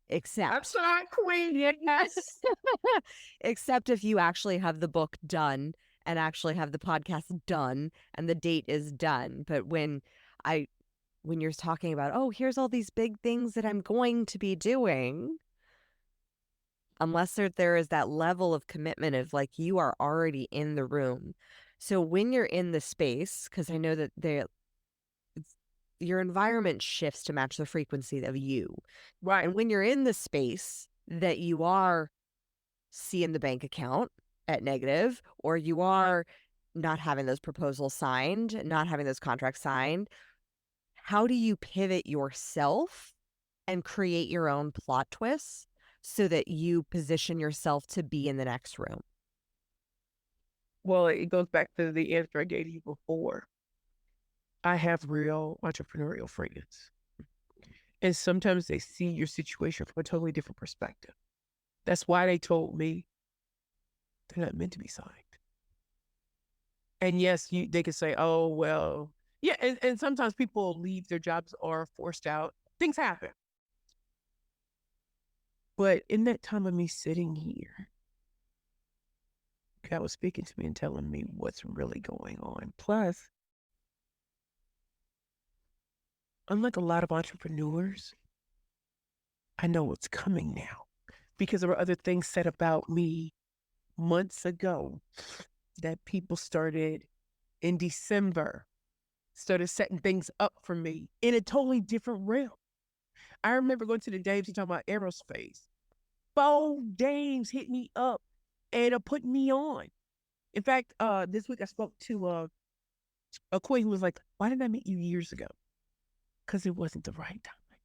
Except I'm sorry, queen, yes. except if you actually have the book done and actually have the podcast done and the date is done. But when you're talking about, oh, here's all these big things that I'm going to be doing, unless there is that level of commitment of like you are already in the room. So when you're in the space, because I know that your environment shifts to match the frequency of you. Right. And when you're in the space that you are seeing the bank account at negative, or you are not having those proposals signed, not having those contracts signed, how do you pivot yourself and create your own plot twists so that you position yourself to be in the next room? Well, it goes back to the answer I gave you before. I have real entrepreneurial friends. And sometimes they see your situation from a totally different perspective. That's why they told me they're not meant to be signed. And yes, they could say, oh, well, yeah. And sometimes people leave their jobs or forced out. Things happen. But in that time of me sitting here, God was speaking to me and telling me what's really going on. Plus, unlike a lot of entrepreneurs, I know what's coming now because there were other things said about me months ago that people started in December, started setting things up for me in a totally different realm. I remember going to the Dames and talking about aerospace. 4 dames hit me up and put me on. In fact, this week I spoke to a queen who was like, why didn't I meet you years ago? Because it wasn't the right time.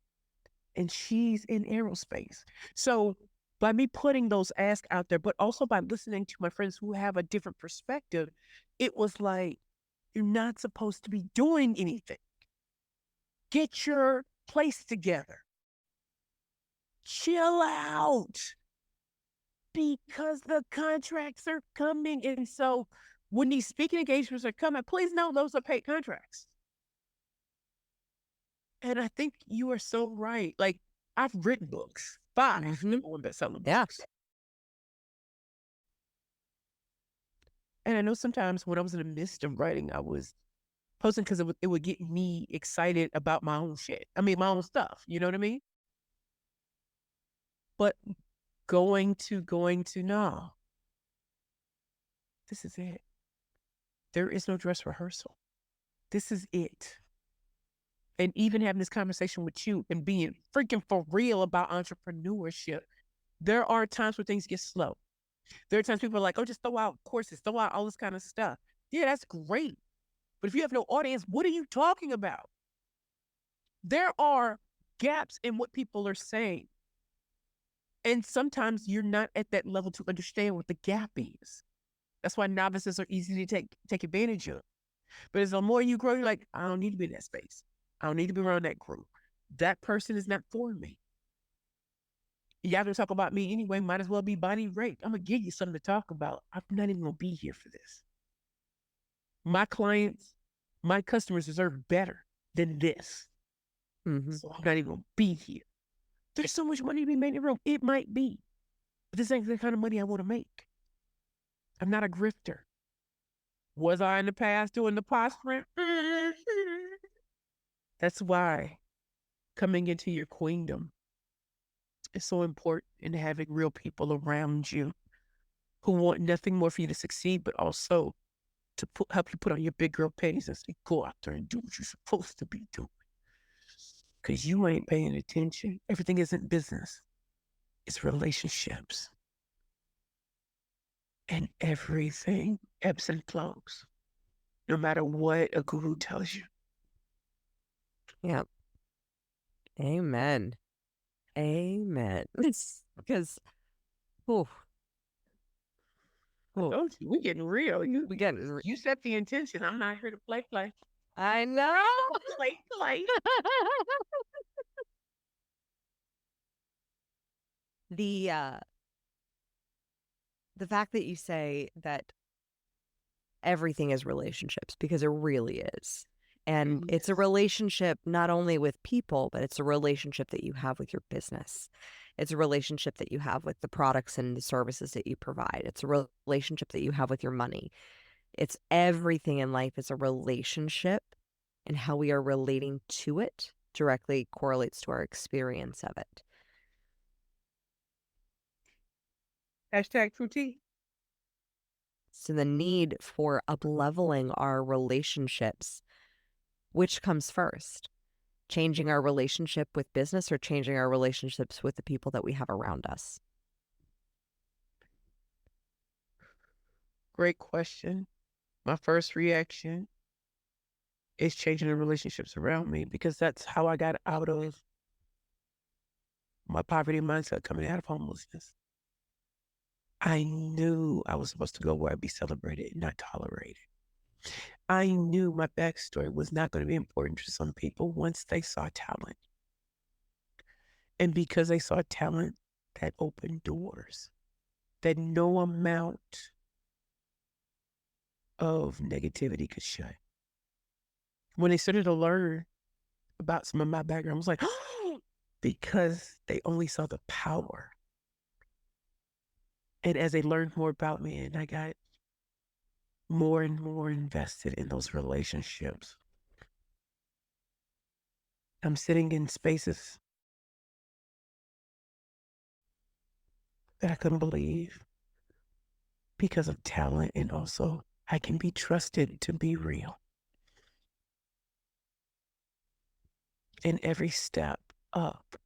And she's in aerospace. So by me putting those asks out there, but also by listening to my friends who have a different perspective, it was like, you're not supposed to be doing anything. Get your place together. Chill out. Because the contracts are coming. And so when these speaking engagements are coming, please know those are paid contracts. And I think you are so right. Like, I've written books, 5 number one bestselling books. And I know sometimes when I was in the midst of writing, I was posting because it would get me excited about my own shit. I mean, my own stuff. You know what I mean? But going to, no. This is it. There is no dress rehearsal. This is it. And even having this conversation with you and being freaking for real about entrepreneurship, there are times where things get slow. There are times people are like, oh, just throw out courses, throw out all this kind of stuff. Yeah, that's great. But if you have no audience, what are you talking about? There are gaps in what people are saying. And sometimes you're not at that level to understand what the gap is. That's why novices are easy to take advantage of. But as the more you grow, you're like, I don't need to be in that space. I don't need to be around that group. That person is not for me. Y'all gonna talk about me anyway, might as well be body rape. I'm gonna give you something to talk about. I'm not even gonna be here for this. My clients, my customers deserve better than this. So I'm not even gonna be here. There's so much money to be made in the room. It might be. But this ain't the kind of money I want to make. I'm not a grifter. Was I in the past doing the posturing? That's why coming into your queendom is so important, in having real people around you who want nothing more for you to succeed, but also to help you put on your big girl panties and say, go out there and do what you're supposed to be doing. Because you ain't paying attention. Everything isn't business. It's relationships. And everything ebbs and flows, no matter what a guru tells you. Yeah. Amen. Amen. Because, oh, Don't you? We getting real. we getting. You set the intention. I'm not here to play. I know. Play. The fact that you say that everything is relationships, because it really is. And it's a relationship not only with people, but it's a relationship that you have with your business. It's a relationship that you have with the products and the services that you provide. It's a relationship that you have with your money. It's everything in life is a relationship, and how we are relating to it directly correlates to our experience of it. Hashtag true tea. So the need for up-leveling our relationships, which comes first? Changing our relationship with business or changing our relationships with the people that we have around us? Great question. My first reaction is changing the relationships around me, because that's how I got out of my poverty mindset coming out of homelessness. I knew I was supposed to go where I'd be celebrated and not tolerated. I knew my backstory was not going to be important to some people once they saw talent. And because they saw talent, that opened doors that no amount of negativity could shut. When they started to learn about some of my background, I was like, oh, because they only saw the power. And as they learned more about me, and I got more and more invested in those relationships, I'm sitting in spaces that I couldn't believe because of talent, and also I can be trusted to be real. And every step up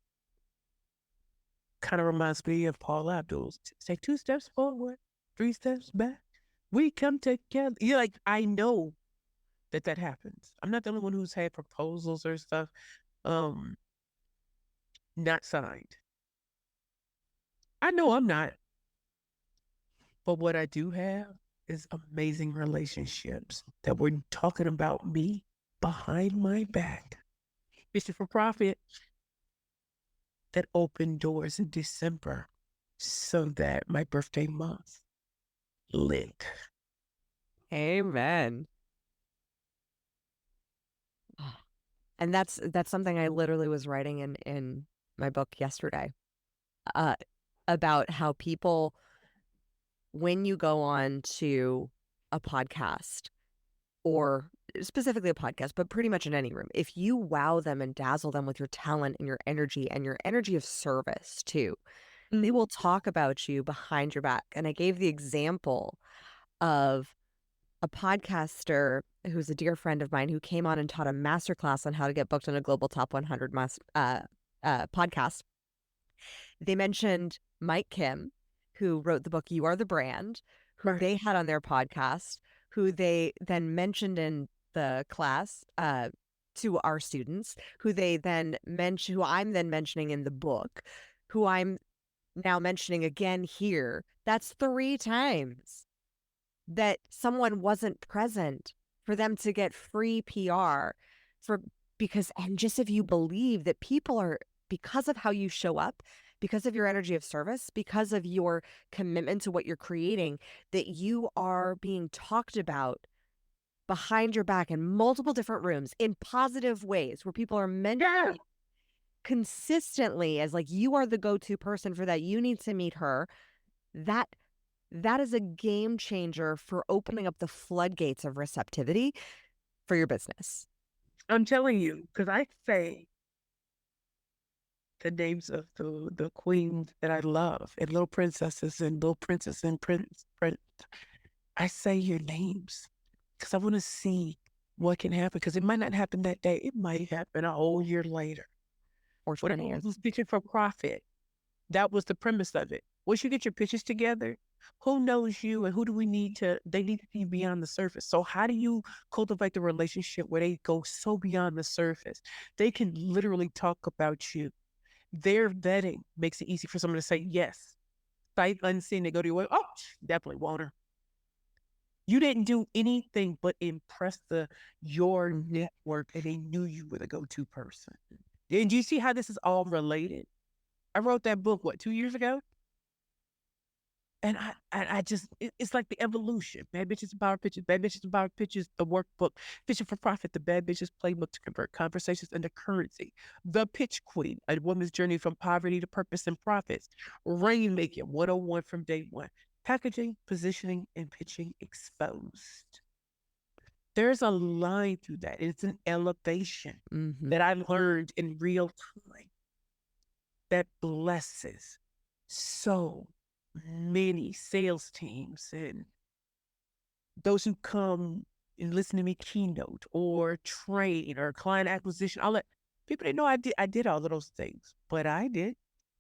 kind of reminds me of Paul Abdul's say 2 steps forward, 3 steps back. We come together. You're like, I know that happens. I'm not the only one who's had proposals or stuff not signed. I know I'm not. But what I do have is amazing relationships that were talking about me behind my back. Fishing for profit. That opened doors in December so that my birthday month lit. Amen. And that's something I literally was writing in my book yesterday, about how people, when you go on to a podcast, or specifically a podcast, but pretty much in any room, if you wow them and dazzle them with your talent and your energy of service too, And they will talk about you behind your back. And I gave the example of a podcaster who's a dear friend of mine who came on and taught a masterclass on how to get booked on a global top 100 podcast. They mentioned Mike Kim, who wrote the book You Are the Brand, who Right. they had on their podcast, who they then mentioned in the class to our students, who they then mention, who I'm then mentioning in the book, who I'm now mentioning again here. That's 3 times that someone wasn't present for them to get free PR for and just if you believe that people are, because of how you show up, because of your energy of service, because of your commitment to what you're creating, that you are being talked about behind your back in multiple different rooms in positive ways where people are mentioning consistently as like you are the go-to person for that, you need to meet her. That is a game changer for opening up the floodgates of receptivity for your business. I'm telling you, because I say the names of the queens that I love and little princesses and little princess and prince. I say your names because I want to see what can happen, because it might not happen that day. It might happen a whole year later. Or What 20 years. who's pitching for profit? That was the premise of it. Once you get your pitches together, who knows you and who do we need to, they need to be beyond the surface. So how do you cultivate the relationship where they go so beyond the surface? They can literally talk about you. Their vetting makes it easy for someone to say, yes, sight unseen, they go to your way. Oh, definitely want her. You didn't do anything but impress your network, and they knew you were the go-to person. And you see how this is all related? I wrote that book, what, 2 years ago? And I just, it's like the evolution. Bad Bitches About Pitches, Bad Bitches About Pitches, the workbook, Pitching for Profit, the Bad Bitches Playbook to Convert Conversations into Currency, The Pitch Queen, A Woman's Journey from Poverty to Purpose and Profits, Rainmaking 101 from Day One, Packaging, Positioning, and Pitching Exposed. There's a line through that. It's an elevation that I learned in real time that blesses so many sales teams and those who come and listen to me keynote or train or client acquisition. All that people didn't know I did all of those things, but I did.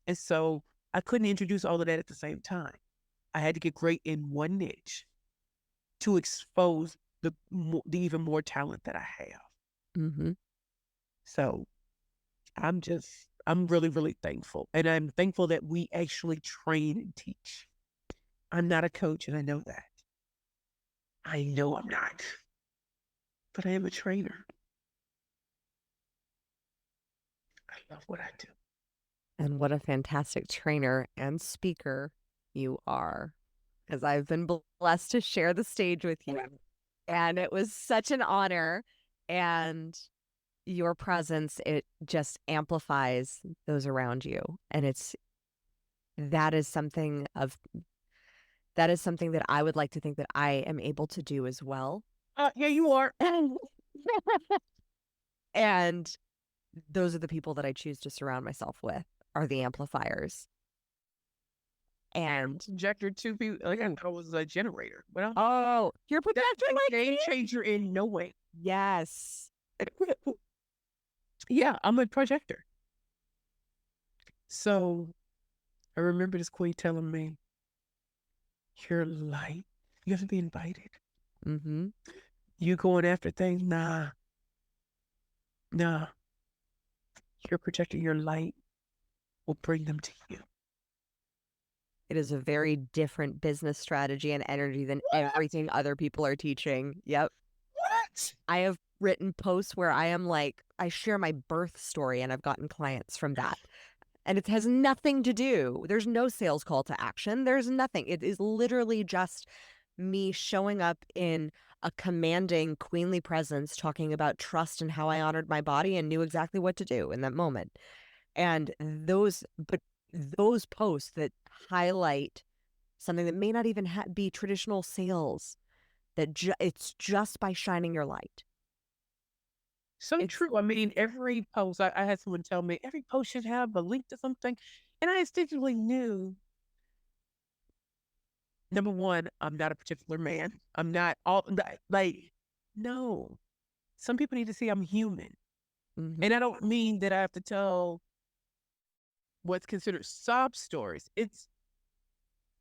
And so I couldn't introduce all of that at the same time. I had to get great in one niche to expose the even more talent that I have. So I'm really, really thankful. And I'm thankful that we actually train and teach. I'm not a coach, and I know that. I know I'm not, but I am a trainer. I love what I do. And what a fantastic trainer and speaker you are, because I've been blessed to share the stage with you. And it was such an honor. And your presence, it just amplifies those around you. And that is something that I would like to think that I am able to do as well. Yeah, you are. And those are the people that I choose to surround myself with, are the amplifiers. And projector too. People again, I was a generator. Well, oh, you're a projector like game me? changer in no way. Yes. Yeah, I'm a projector. So I remember this queen telling me, "Your light, you have to be invited. You going after things? Nah. You're projecting your light will bring them to you." It is a very different business strategy and energy than everything other people are teaching. Yep. What? I have written posts where I am like, I share my birth story, and I've gotten clients from that. And it has nothing to do. There's no sales call to action. There's nothing. It is literally just me showing up in a commanding, queenly presence, talking about trust and how I honored my body and knew exactly what to do in that moment. And those posts that highlight something that may not even be traditional sales, that it's just by shining your light. So true. I mean, every post, I had someone tell me, every post should have a link to something. And I instinctively knew, number one, I'm not a particular man. I'm not all like, no. Some people need to see I'm human. Mhm. And I don't mean that I have to tell what's considered sob stories. It's,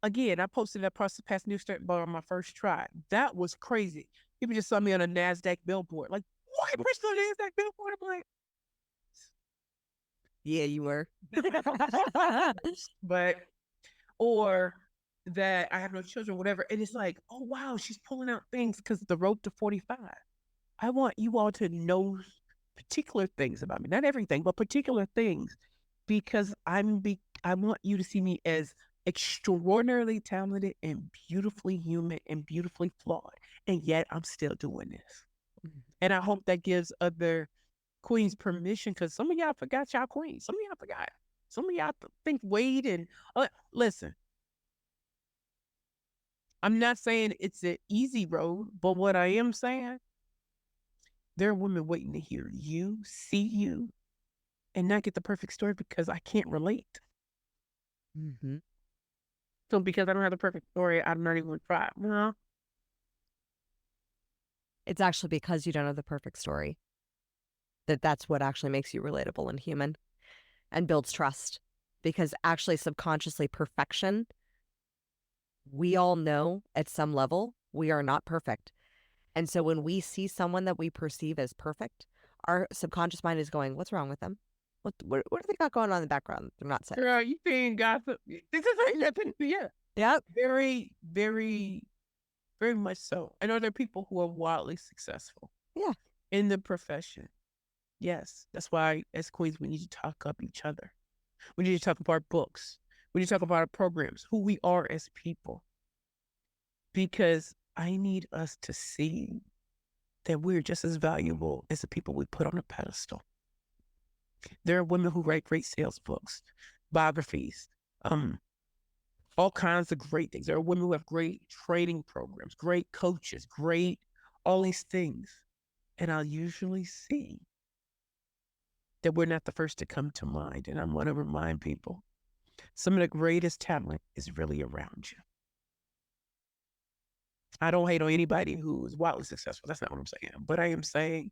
again, I posted that past news story on my first try. That was crazy. People just saw me on a NASDAQ billboard. Like, what? We're on a NASDAQ billboard? I'm like, Yeah, you were. but, or that I have no children, whatever. And it's like, oh, wow, she's pulling out things because the road to 45. I want you all to know particular things about me, not everything, but particular things, because I want you to see me as extraordinarily talented and beautifully human and beautifully flawed. And yet I'm still doing this. And I hope that gives other queens permission, because some of y'all forgot y'all queens. Some of y'all forgot. Some of y'all think Wade and listen. I'm not saying it's an easy road, but what I am saying, there are women waiting to hear you, see you, and not get the perfect story because I can't relate. Mm-hmm. So because I don't have the perfect story, I'm not even going to try. No. It's actually because you don't have the perfect story that's what actually makes you relatable and human and builds trust. Because actually, subconsciously, perfection, we all know at some level we are not perfect. And so when we see someone that we perceive as perfect, our subconscious mind is going, what's wrong with them? What do they got going on in the background? They're not saying. Girl, you saying gossip. This is ain't nothing. Yeah. Yep. Very, very, very much so. I know there are people who are wildly successful. Yeah. In the profession. Yes. That's why as queens, we need to talk up each other. We need to talk about our books. We need to talk about our programs, who we are as people. Because I need us to see that we're just as valuable as the people we put on a pedestal. There are women who write great sales books, biographies, all kinds of great things. There are women who have great training programs, great coaches, great all these things. And I'll usually see that we're not the first to come to mind. And I want to remind people, some of the greatest talent is really around you. I don't hate on anybody who is wildly successful. That's not what I'm saying. But I am saying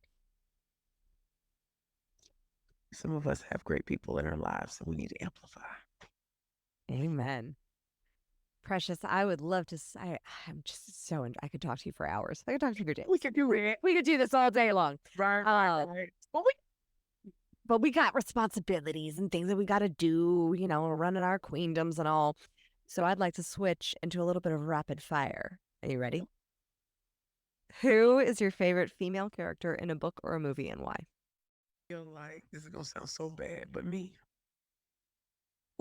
some of us have great people in our lives that we need to amplify. Amen. Precious, I would love to. I'm just so. I could talk to you for hours. I could talk to you for days. We can do it. We could do this all day long. Right. Right. But we got responsibilities and things that we got to do. You know, running our queendoms and all. So I'd like to switch into a little bit of rapid fire. Are you ready? Who is your favorite female character in a book or a movie, and why? I feel like this is gonna sound so bad, but me.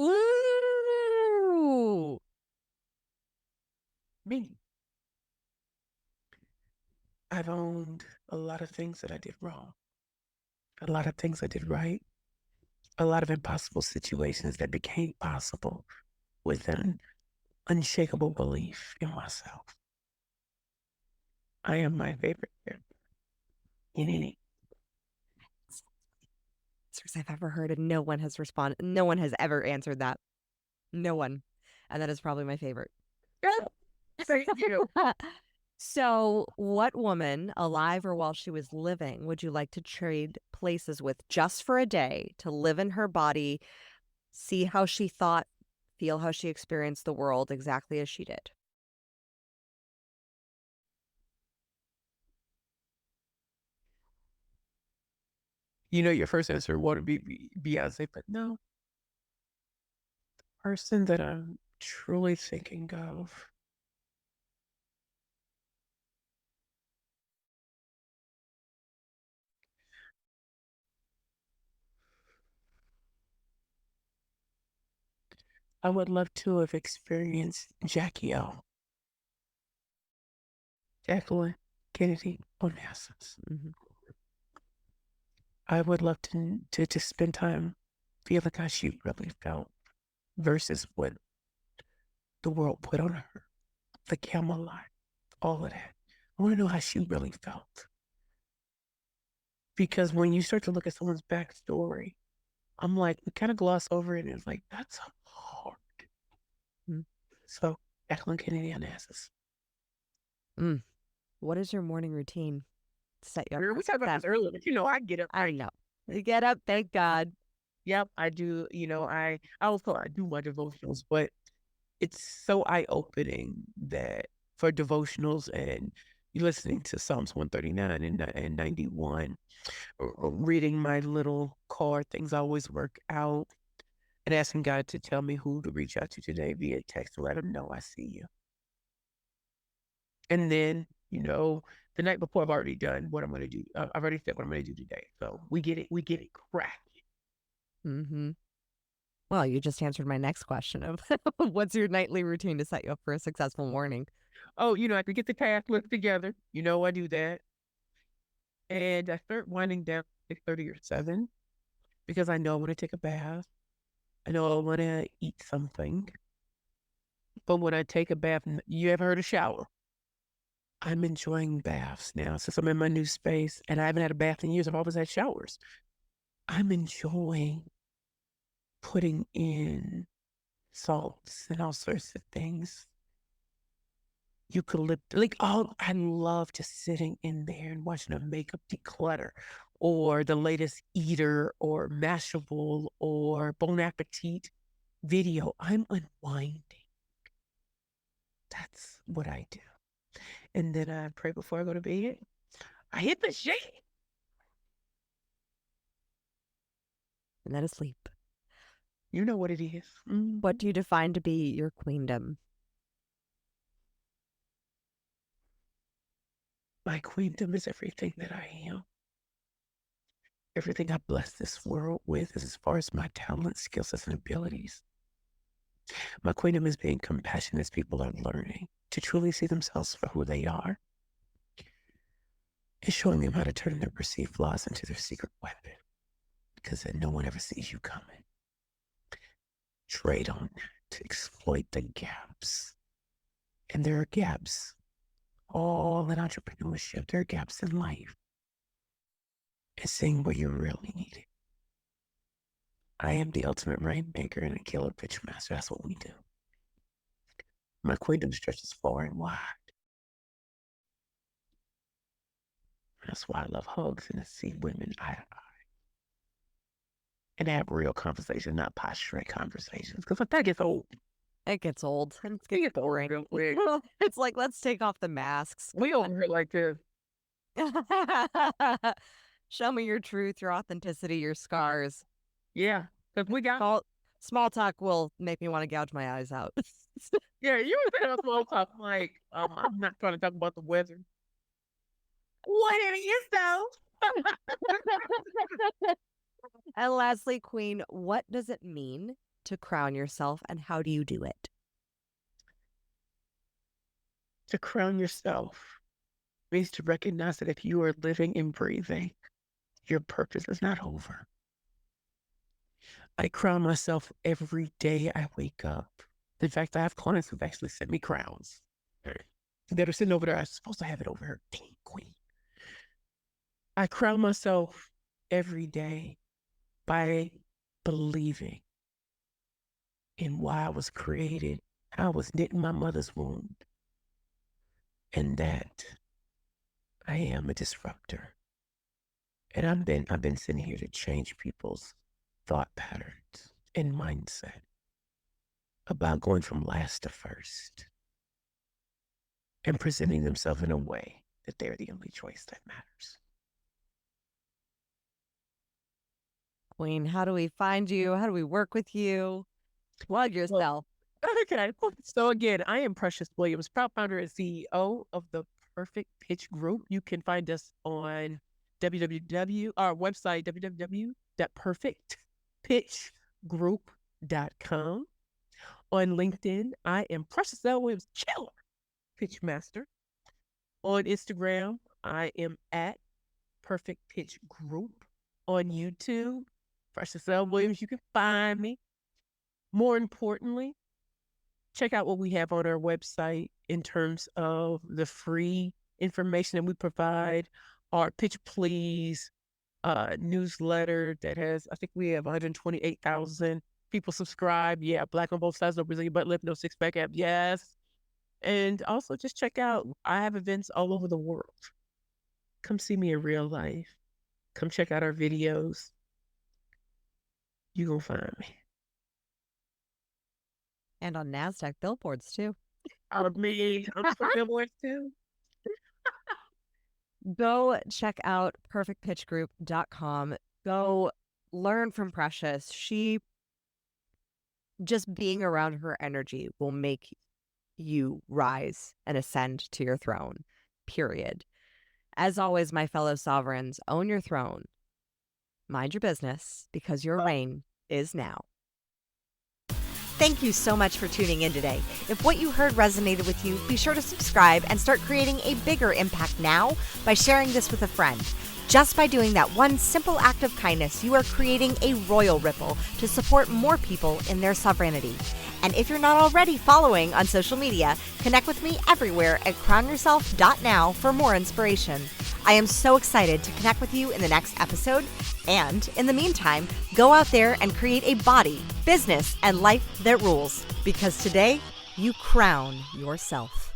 Ooh. Me. I've owned a lot of things that I did wrong, a lot of things I did right, a lot of impossible situations that became possible with an unshakable belief in myself. I am my favorite character in any. I've ever heard, and no one has responded. No one has ever answered that. No one. And that is probably my favorite. Thank you. So, what woman, alive or while she was living, would you like to trade places with just for a day to live in her body, see how she thought, feel how she experienced the world exactly as she did? You know, your first answer would be Beyonce, but no. The person that I'm truly thinking of. I would love to have experienced Jackie O. Jacqueline Kennedy Onassis. Mm-hmm. I would love to spend time feeling how she really felt versus what the world put on her. The Camel life, all of that. I want to know how she really felt. Because when you start to look at someone's backstory, I'm like, we kind of gloss over it and it's like, that's a Mm. So, Jacqueline Kennedy Onassis. Mm. What is your morning routine to set you up for We talked about success? this earlier, but I get up. I know. You get up, thank God. Yep, I do. I also I do my devotionals, but it's so eye-opening that for devotionals and you listening to Psalms 139 and 91, or reading my little card, things always work out, and asking God to tell me who to reach out to today via text to let him know I see you. And then, the night before I've already done what I'm going to do. I've already said what I'm going to do today. So we get it cracked. Mm-hmm. Well, you just answered my next question of what's your nightly routine to set you up for a successful morning? Oh, I could get the task list together. I do that. And I start winding down 6:30 or 7 because I know I want to take a bath. I know I want to eat something. But when I take a bath, you ever heard of shower? I'm enjoying baths now since I'm in my new space and I haven't had a bath in years. I've always had showers. I'm enjoying putting in salts and all sorts of things. Eucalyptus, I love just sitting in there and watching a makeup declutter or the latest Eater or Mashable or Bon Appetit video. I'm unwinding. That's what I do. And then I pray before I go to bed. I hit the shade. And then asleep. You know what it is. What do you define to be your queendom? My queendom is everything that I am. Everything I bless this world with is as far as my talents, skill sets, and abilities. My queendom is being compassionate as people are learning to truly see themselves for who they are and showing them how to turn their perceived flaws into their secret weapon because then no one ever sees you coming. Trade on that to exploit the gaps. And there are gaps all in entrepreneurship. There are gaps in life. And seeing where you really need it. I am the ultimate rainmaker and a killer pitchmaster. That's what we do. My queendom stretches far and wide. That's why I love hugs and to see women eye to eye. And have real conversation, not posturing conversations. Because that gets old. It gets old. And It gets old real quick. It's like, let's take off the masks. We over here like this. Show me your truth, your authenticity, your scars. Yeah. Because we got... Small talk will make me want to gouge my eyes out. Yeah, you were saying small talk. Like, I'm not trying to talk about the weather. What it is, though? And lastly, Queen, what does it mean to crown yourself and how do you do it? To crown yourself means to recognize that if you are living and breathing, your purpose is not over. I crown myself every day I wake up. In fact, I have clients who've actually sent me crowns that are sitting over there. I'm supposed to have it over here. Dang, Queen. I crown myself every day by believing in why I was created, how I was knit in my mother's womb, and that I am a disruptor. And I've been sitting here to change people's thought patterns and mindset about going from last to first and presenting themselves in a way that they're the only choice that matters. Queen, how do we find you? How do we work with you? Plug yourself. Okay. So again, I am Precious Williams, proud founder and CEO of the Perfect Pitch Group. You can find us on our website, www.perfectpitchgroup.com. On LinkedIn, I am Precious L. Williams, Killer Pitchmaster. On Instagram, I am at Perfect Pitch Group. On YouTube, Precious L. Williams, you can find me. More importantly, check out what we have on our website in terms of the free information that we provide, our Pitch Please newsletter that has, I think we have 128,000 people subscribe. Yeah, Black on both sides, no Brazilian butt lift, no six pack app. Yes. And also just check out, I have events all over the world. Come see me in real life. Come check out our videos. You gonna find me. And on NASDAQ billboards too. I'm for billboards too. Go check out perfectpitchgroup.com. Go learn from Precious. Just being around her energy will make you rise and ascend to your throne, period. As always, my fellow sovereigns, own your throne. Mind your business, because your reign is now. Thank you so much for tuning in today. If what you heard resonated with you, be sure to subscribe and start creating a bigger impact now by sharing this with a friend. Just by doing that one simple act of kindness, you are creating a royal ripple to support more people in their sovereignty. And if you're not already following on social media, connect with me everywhere at crownyourself.now for more inspiration. I am so excited to connect with you in the next episode. And in the meantime, go out there and create a body, business, and life that rules. Because today, you crown yourself.